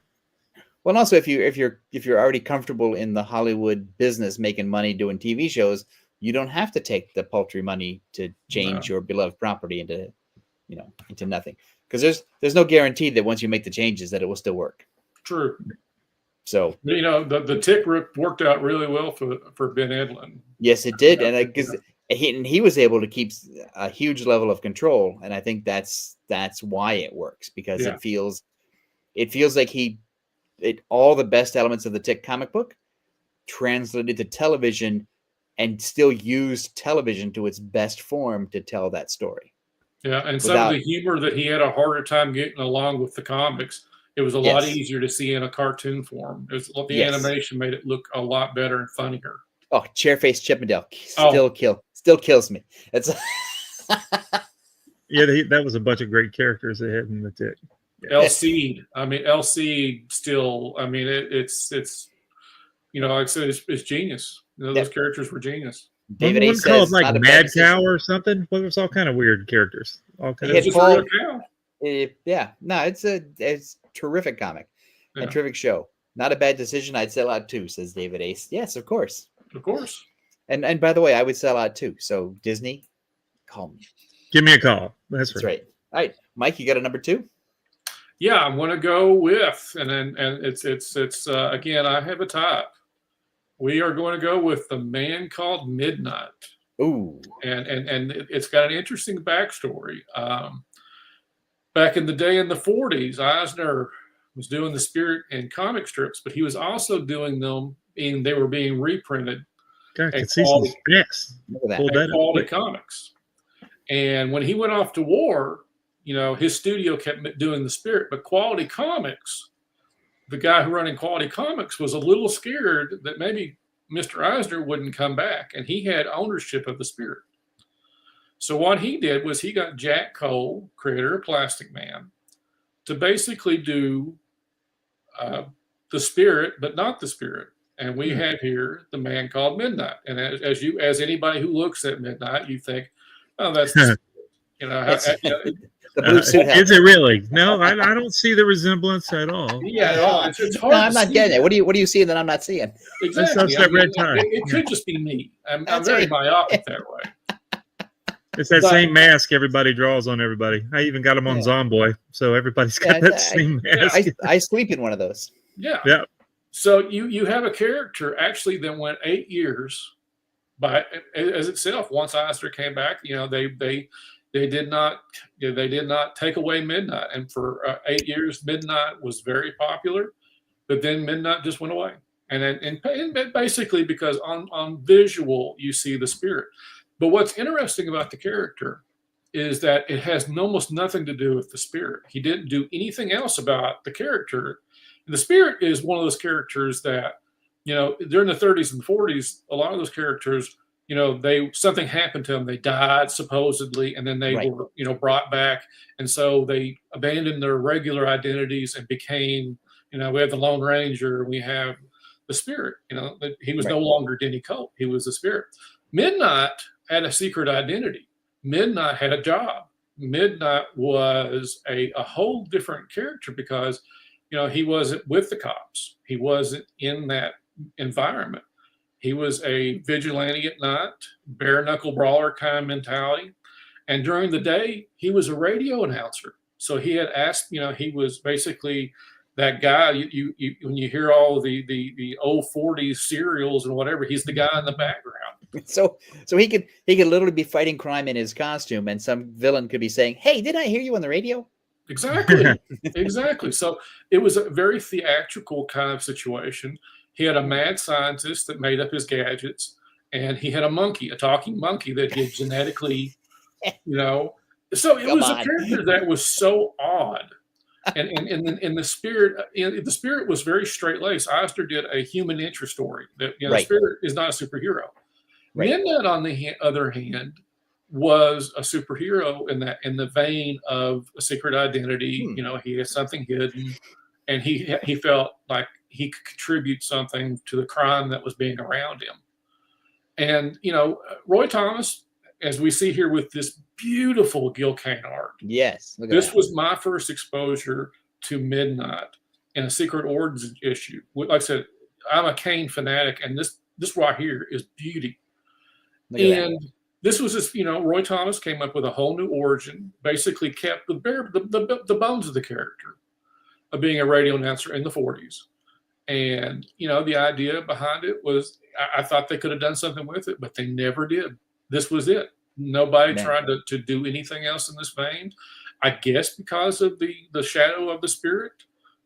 Well, and also if you're already comfortable in the Hollywood business, making money doing TV shows, you don't have to take the paltry money to change your beloved property into nothing. Because there's no guarantee that once you make the changes that it will still work. True. So the Tick worked out really well for Ben Edlund. Yes, it did, and because he was able to keep a huge level of control, and I think that's why it works, because it feels like all the best elements of the Tick comic book translated to television, and still used television to its best form to tell that story. Yeah, and some of the humor that he had a harder time getting along with the comics, it was a lot easier to see in a cartoon form. The animation made it look a lot better and funnier. Oh, Chairface Chippendale still kills me. It's that was a bunch of great characters they had in the Tick. Elseed, Elseed still. It's like I said, it's genius. Those characters were genius. David A. says like Mad Cow or something. Well, there's all kind of weird characters. All kind of real cow. It's a terrific comic, a terrific show. Not a bad decision. I'd sell out too, says David Ace. Yes, of course. Of course. And by the way, I would sell out too. So Disney, call me. Give me a call. That's right. All right, Mike, you got a number 2? Yeah, I'm going to go with, and it's again, I have a type. We are going to go with The Man Called Midnight. Ooh. And it's got an interesting backstory. Back in the day in the 40s, Eisner was doing the Spirit in comic strips, but he was also doing them, and they were being reprinted at quality comics. And when he went off to war, his studio kept doing the Spirit, but Quality Comics, the guy who running Quality Comics, was a little scared that maybe Mr. Eisner wouldn't come back, and he had ownership of the Spirit. So what he did was he got Jack Cole, creator of Plastic Man, to basically do the Spirit, but not the Spirit. And we have here The Man Called Midnight. And as anybody who looks at Midnight, you think, oh, that's the blue suit is it really? No, I don't see the resemblance at all. Yeah, it's hard. No, I'm not getting it. What do you see that I'm not seeing? Exactly. That's red tie. It could just be me. I'm very myopic that way. It's that same mask everybody draws on everybody. I even got them on Zomboy, so everybody's got that same mask. I sleep in one of those. Yeah. So you have a character actually that went 8 years as itself. Once Eisner came back, they did not take away Midnight, and for 8 years Midnight was very popular, but then Midnight just went away, and basically because on visual you see the Spirit. But what's interesting about the character is that it has almost nothing to do with the Spirit. He didn't do anything else about the character. And the Spirit is one of those characters that, during the 30s and 40s, a lot of those characters, something happened to them. They died supposedly, and then they were, brought back. And so they abandoned their regular identities and became, we have the Lone Ranger, we have the Spirit, he was no longer Denny Cope. He was the Spirit. Midnight had a secret identity. Midnight had a job. Midnight was a whole different character because, he wasn't with the cops. He wasn't in that environment. He was a vigilante at night, bare knuckle brawler kind of mentality. And during the day, he was a radio announcer. So he had asked, he was basically that guy. You when you hear all the old 40s serials and whatever, he's the guy in the background. So he could literally be fighting crime in his costume, and some villain could be saying, "Hey, did I hear you on the radio?" Exactly. So it was a very theatrical kind of situation. He had a mad scientist that made up his gadgets, and he had a talking monkey that he had genetically, So it was a character that was so odd. And the Spirit was very straight laced. Eisner did a human interest story that the Spirit is not a superhero. Midnight, on the other hand, was a superhero in the vein of a secret identity. He had something hidden, and he felt like he could contribute something to the crime that was being around him. And Roy Thomas, as we see here with this beautiful Gil Kane art. Yes, this was my first exposure to Midnight in a Secret Origins issue. Like I said, I'm a Kane fanatic, and this right here is beauty. And this was just, Roy Thomas came up with a whole new origin, basically kept the bones of the character of being a radio announcer in the 40s. And, the idea behind it was, I thought they could have done something with it, but they never did. this was it. Nobody Man. tried to do anything else in this vein. I guess because of the shadow of the spirit,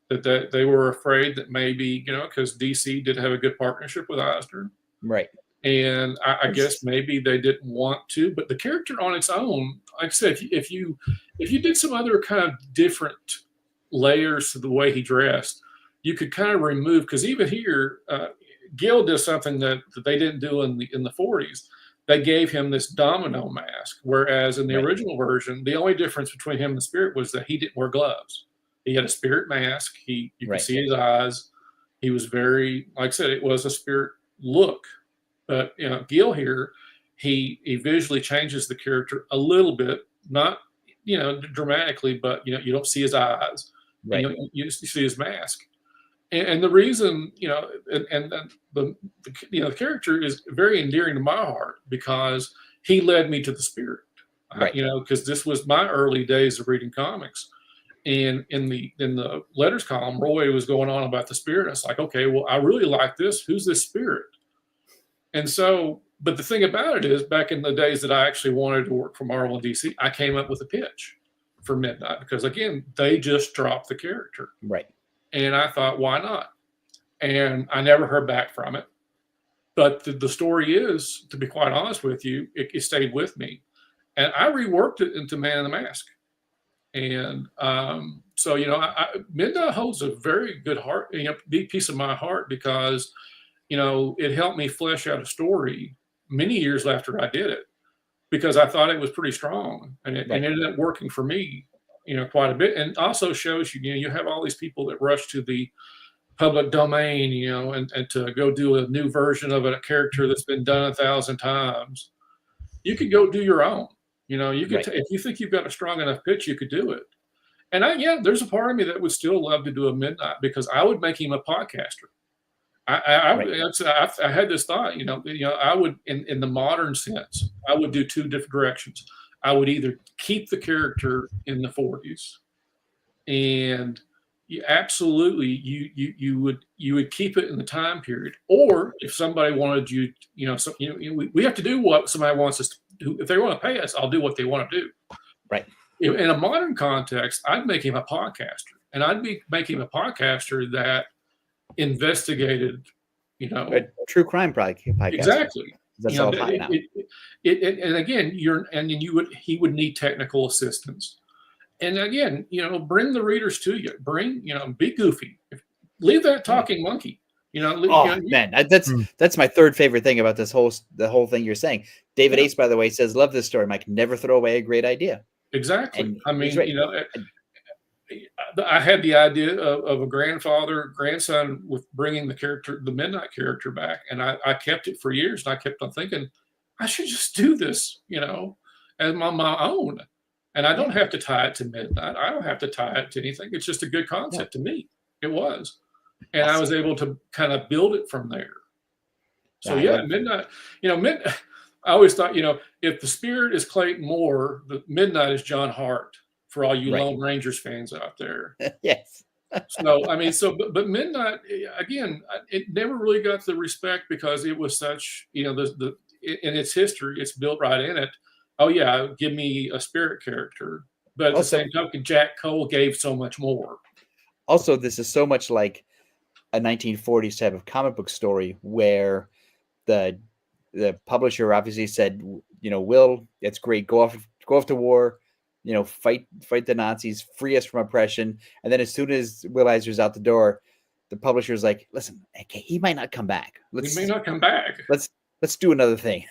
that they were afraid that maybe, because DC did have a good partnership with Eisner. Right. And I guess maybe they didn't want to, but the character on its own, like I said, if you did some other kind of different layers to the way he dressed, you could kind of remove, because even here, Gil does something that they didn't do in the 40s. They gave him this domino mask, whereas in the original version, the only difference between him and the spirit was that he didn't wear gloves. He had a spirit mask. You could see his eyes. He was very, like I said, it was a spirit look. But Gil here, he visually changes the character a little bit, not dramatically, but you don't see his eyes. Right. You see his mask, and the reason the character is very endearing to my heart because he led me to the spirit. Right. Because this was my early days of reading comics, and in the letters column, Roy was going on about the spirit. I was like, okay, well, I really like this. Who's this spirit? And so, but the thing about it is, back in the days that I actually wanted to work for Marvel and DC, I came up with a pitch for Midnight because, again, they just dropped the character. Right. And I thought, why not? And I never heard back from it. But the story is, to be quite honest with you, it stayed with me. And I reworked it into Man in the Mask. And so, Midnight holds a very good heart, big piece of my heart because it helped me flesh out a story many years after I did it because I thought it was pretty strong and it ended up working for me, quite a bit. And also shows you have all these people that rush to the public domain, and to go do a new version of a character that's been done 1,000 times. You could go do your own, you could, if you think you've got a strong enough pitch, you could do it. And there's a part of me that would still love to do a Midnight because I would make him a podcaster. I had this thought, I would, in the modern sense, I would do two different directions. I would either keep the character in the 40s, and you would keep it in the time period, or if somebody wanted you, we have to do what somebody wants us to do. If they want to pay us, I'll do what they want to do. Right. In a modern context, I'd make him a podcaster, and I'd be making a podcaster that investigated, a true crime podcast. Exactly. That's all hot now. And again, he would need technical assistance. And again, bring the readers to you. Be goofy. Leave that talking monkey. Man, that's my third favorite thing about the whole thing you're saying. David Ace, by the way, says, "Love this story, Mike. Never throw away a great idea." Exactly. And I mean, I had the idea of a grandson with bringing the Midnight character back, and I kept it for years. And I kept on thinking, I should just do this, as my own. And I don't have to tie it to Midnight. I don't have to tie it to anything. It's just a good concept to me. It was. And I was able to kind of build it from there. So Midnight, I always thought, if the spirit is Clayton Moore, the Midnight is John Hart, for all you Lone Rangers fans out there. Yes. But Midnight, again, it never really got the respect because it was such, in its history, it's built right in it. Oh yeah, give me a spirit character. But at the same token, Jack Cole gave so much more. Also, this is so much like a 1940s type of comic book story where the publisher obviously said, Will, it's great. Go off to war, fight the Nazis, free us from oppression. And then as soon as Will Eisner's out the door, the publisher's like, listen, he might not come back. He may not come back. Let's do another thing.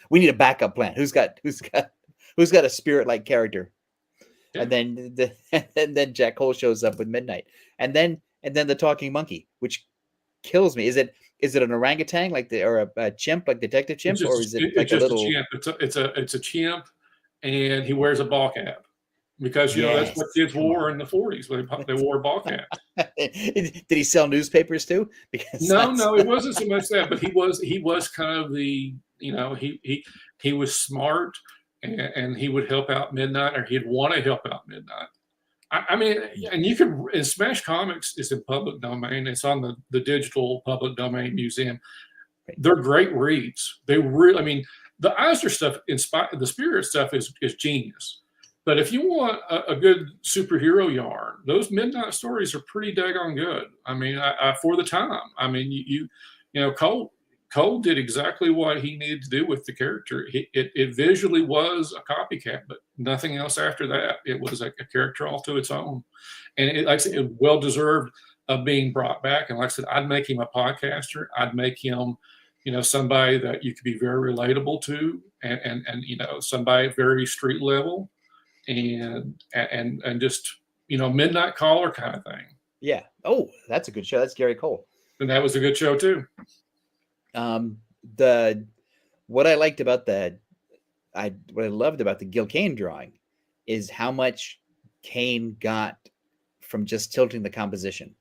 We need a backup plan. Who's got a spirit-like character? Yeah. And then Jack Cole shows up with Midnight. And then the talking monkey, which kills me. Is it an orangutan or a chimp, like Detective Chimp, or is it like a little chimp? It's a chimp, and he wears a ball cap because that's what kids wore in the 40s when they wore a ball cap. Did he sell newspapers too? Because no, it wasn't so much that, but he was kind of the he was smart, and he would help out Midnight, or he'd want to help out Midnight. I mean, and you can, and Smash Comics is in public domain. It's on the digital public domain museum. They're great reads. They really, the Eisner stuff, the Spirit stuff is genius. But if you want a good superhero yarn, those Midnight stories are pretty daggone good. I mean, for the time. I mean, you know, Cole did exactly what he needed to do with the character. It visually was a copycat, but nothing else after that. It was a character all to its own, and like I said, it well deserved of being brought back. And like I said, I'd make him a podcaster. I'd make him, you know, somebody that you could be very relatable to, and you know, somebody very street level. And just, you know, Midnight Caller kind of thing. Yeah. Oh, that's a good show. That's Gary Cole. And that was a good show too. What I liked about what I loved about the Gil Kane drawing is how much Kane got from just tilting the composition,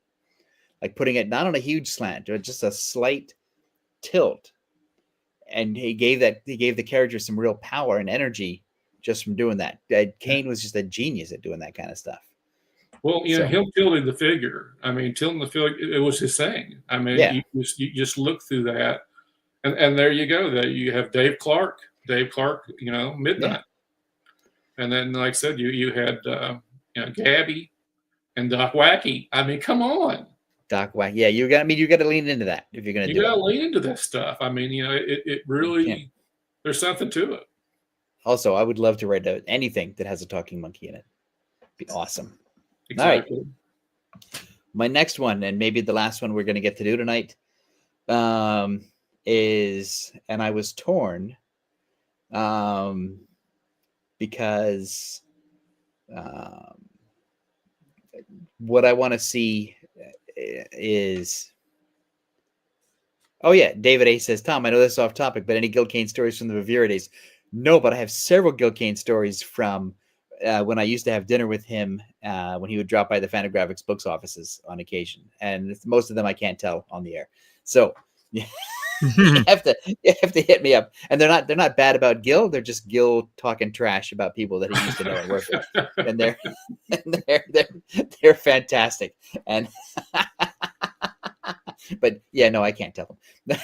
like putting it not on a huge slant, but just a slight tilt. And he gave the character some real power and energy just from doing that. Kane was just a genius at doing that kind of stuff. Well, you know, him tilting the figure. I mean, tilting the figure, it was his thing. I mean, you just look through that, and there you go. That you have Dave Clark, you know, Midnight, and then like I said, you had you know, Gabby and Doc Wacky. I mean, come on, Doc Wacky. Yeah, you got to lean into that if you're going to do it. You got to lean into that stuff. I mean, you know, it really there's something to it. Also, I would love to write anything that has a talking monkey in it. It'd be awesome. Exactly. All right. My next one, and maybe the last one we're going to get to do tonight, is, and I was torn because what I want to see is, oh yeah, David A says, Tom, I know this is off topic, but any Gil Kane stories from the Rivera days? No, but I have several Gil Kane stories from when I used to have dinner with him when he would drop by the Fantagraphics books offices on occasion, and most of them I can't tell on the air. So you have to hit me up, and they're not bad about Gil. They're just Gil talking trash about people that he used to know and work with, and they're fantastic. And but yeah, no, I can't tell them.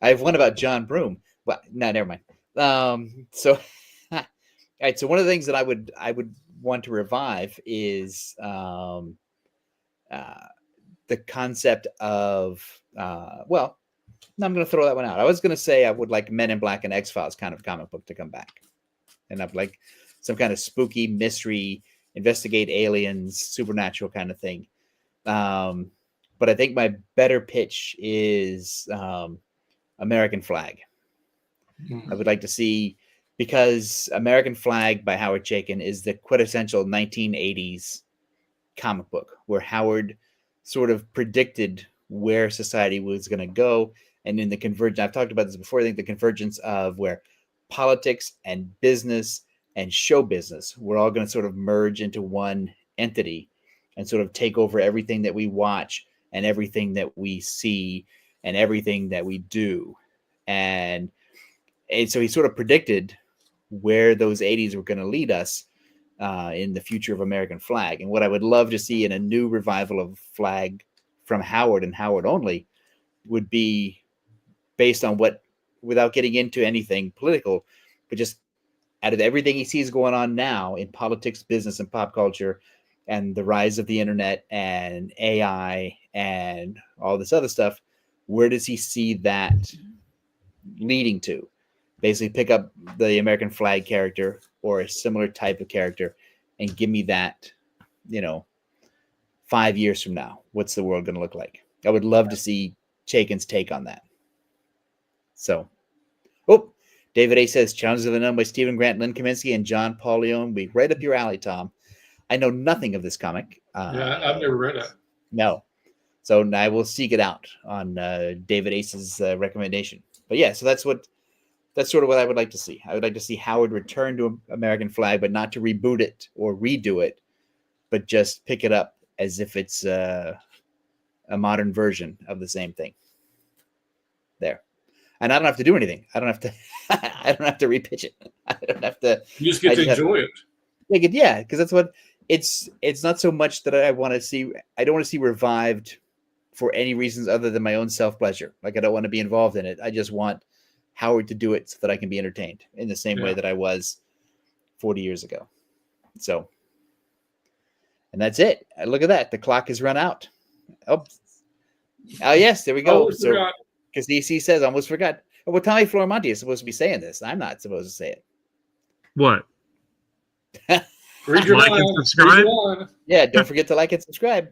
I have one about John Broome. Well, no, never mind. So, all right. So one of the things that I would want to revive is the concept of well, no, I'm going to throw that one out. I was going to say I would like Men in Black and X-Files kind of comic book to come back, and I'd like some kind of spooky mystery, investigate aliens, supernatural kind of thing. But I think my better pitch is American Flag. I would like to see, because American Flag by Howard Chaykin is the quintessential 1980s comic book where Howard sort of predicted where society was going to go. And in the convergence, I've talked about this before, I think the convergence of where politics and business and show business were all going to sort of merge into one entity and sort of take over everything that we watch and everything that we see and everything that we do. And so he sort of predicted where those 80s were going to lead us in the future of American Flag. And what I would love to see in a new revival of Flag from Howard and Howard only would be based on what, without getting into anything political, but just out of everything he sees going on now in politics, business, and pop culture, and the rise of the internet and AI and all this other stuff, where does he see that leading to? Basically pick up the American Flag character or a similar type of character and give me that, 5 years from now, what's the world going to look like? I would love to see Chaykin's take on that. So, David A says, Challenges of the Unknown by Stephen Grant, Lynn Kaminsky, and John Paul Leon. Be right up your alley, Tom. I know nothing of this comic. Yeah, I've never read it. No. So I will seek it out on David Ace's recommendation. But yeah, so that's sort of what I would like to see. I would like to see Howard return to American Flag, but not to reboot it or redo it, but just pick it up as if it's a modern version of the same thing. There. And I don't have to do anything. I don't have to repitch it. I don't have to. You just get to enjoy it. Yeah, because that's what it's not so much that I want to see. I don't want to see revived for any reasons other than my own self-pleasure. Like, I don't want to be involved in it. I just want Howard to do it so that I can be entertained in the same way that I was 40 years ago. So, and that's it. Look at that. The clock has run out. Oh yes, there we go. Oh, so, because DC says, I almost forgot. Oh, well, Tommy Flormonte is supposed to be saying this. I'm not supposed to say it. What? Read your Like line. and subscribe. Yeah, don't forget to like and subscribe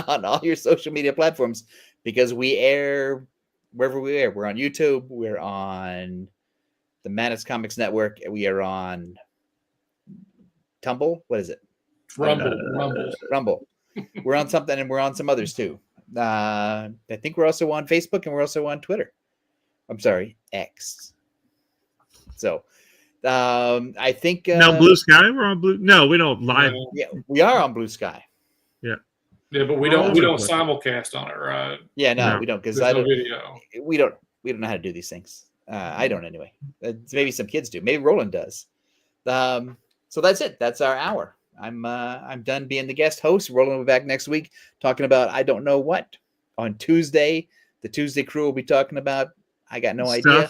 on all your social media platforms, because we air wherever we air. We're on YouTube. We're on the Madness Comics Network. We are on Tumble. What is it? Rumble. We're on something, and we're on some others too. I think we're also on Facebook, and we're also on Twitter. I'm sorry, X. So, I think no, Blue Sky. We're on Blue. No, we don't live. Yeah, we are on Blue Sky. Yeah, but we don't simulcast on it, right? Yeah, no, we don't, because There's no video. We don't know how to do these things. I don't anyway. Maybe some kids do. Maybe Roland does. So that's it. That's our hour. I'm done being the guest host. Roland will be back next week talking about I don't know what. On Tuesday, the Tuesday crew will be talking about I got no idea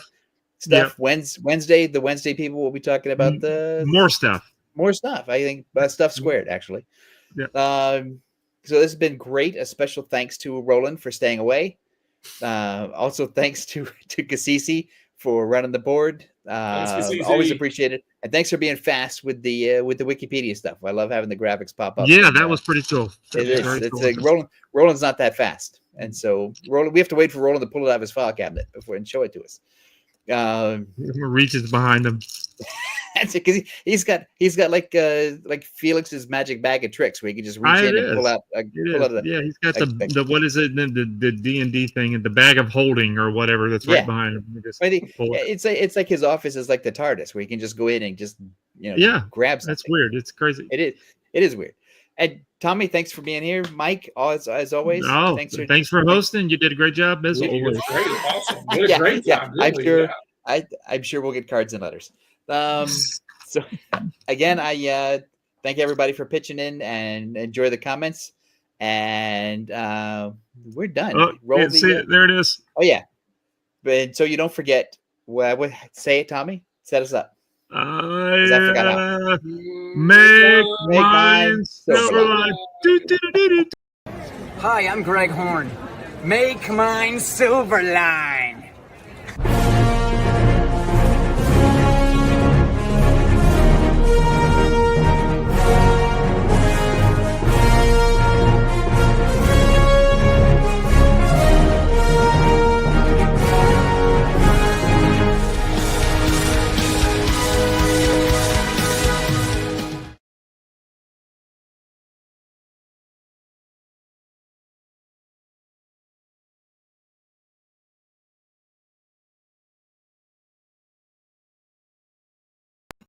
stuff. Yep. Wednesday, the Wednesday people will be talking about the more stuff. I think stuff squared, actually. Yeah. So this has been great. A special thanks to Roland for staying away. Also thanks to Cassisi for running the board. Always appreciate it. And thanks for being fast with the Wikipedia stuff. I love having the graphics pop up. Yeah, that was pretty cool. Roland's not that fast. And so we have to wait for Roland to pull it out of his file cabinet and show it to us. Reaches behind him. That's it, because he's got like Felix's magic bag of tricks where he can just reach in and pull out. He's got the what is it? The D&D thing and the bag of holding or whatever that's right behind him. It's like his office is like the TARDIS where you can just go in and just grab something. That's weird. It's crazy. It is weird. And Tommy, thanks for being here. Mike, as always. Oh, thanks for hosting. You did a great job as always. Great, awesome. Did a great job. Really, I'm sure we'll get cards and letters. So again, I thank everybody for pitching in and enjoy the comments. And we're done. Oh, there it is. Oh yeah. But so you don't forget. Say it, Tommy. Set us up. I forgot how. Make mine Silverline. Hi, I'm Greg Horn. Make mine Silverline.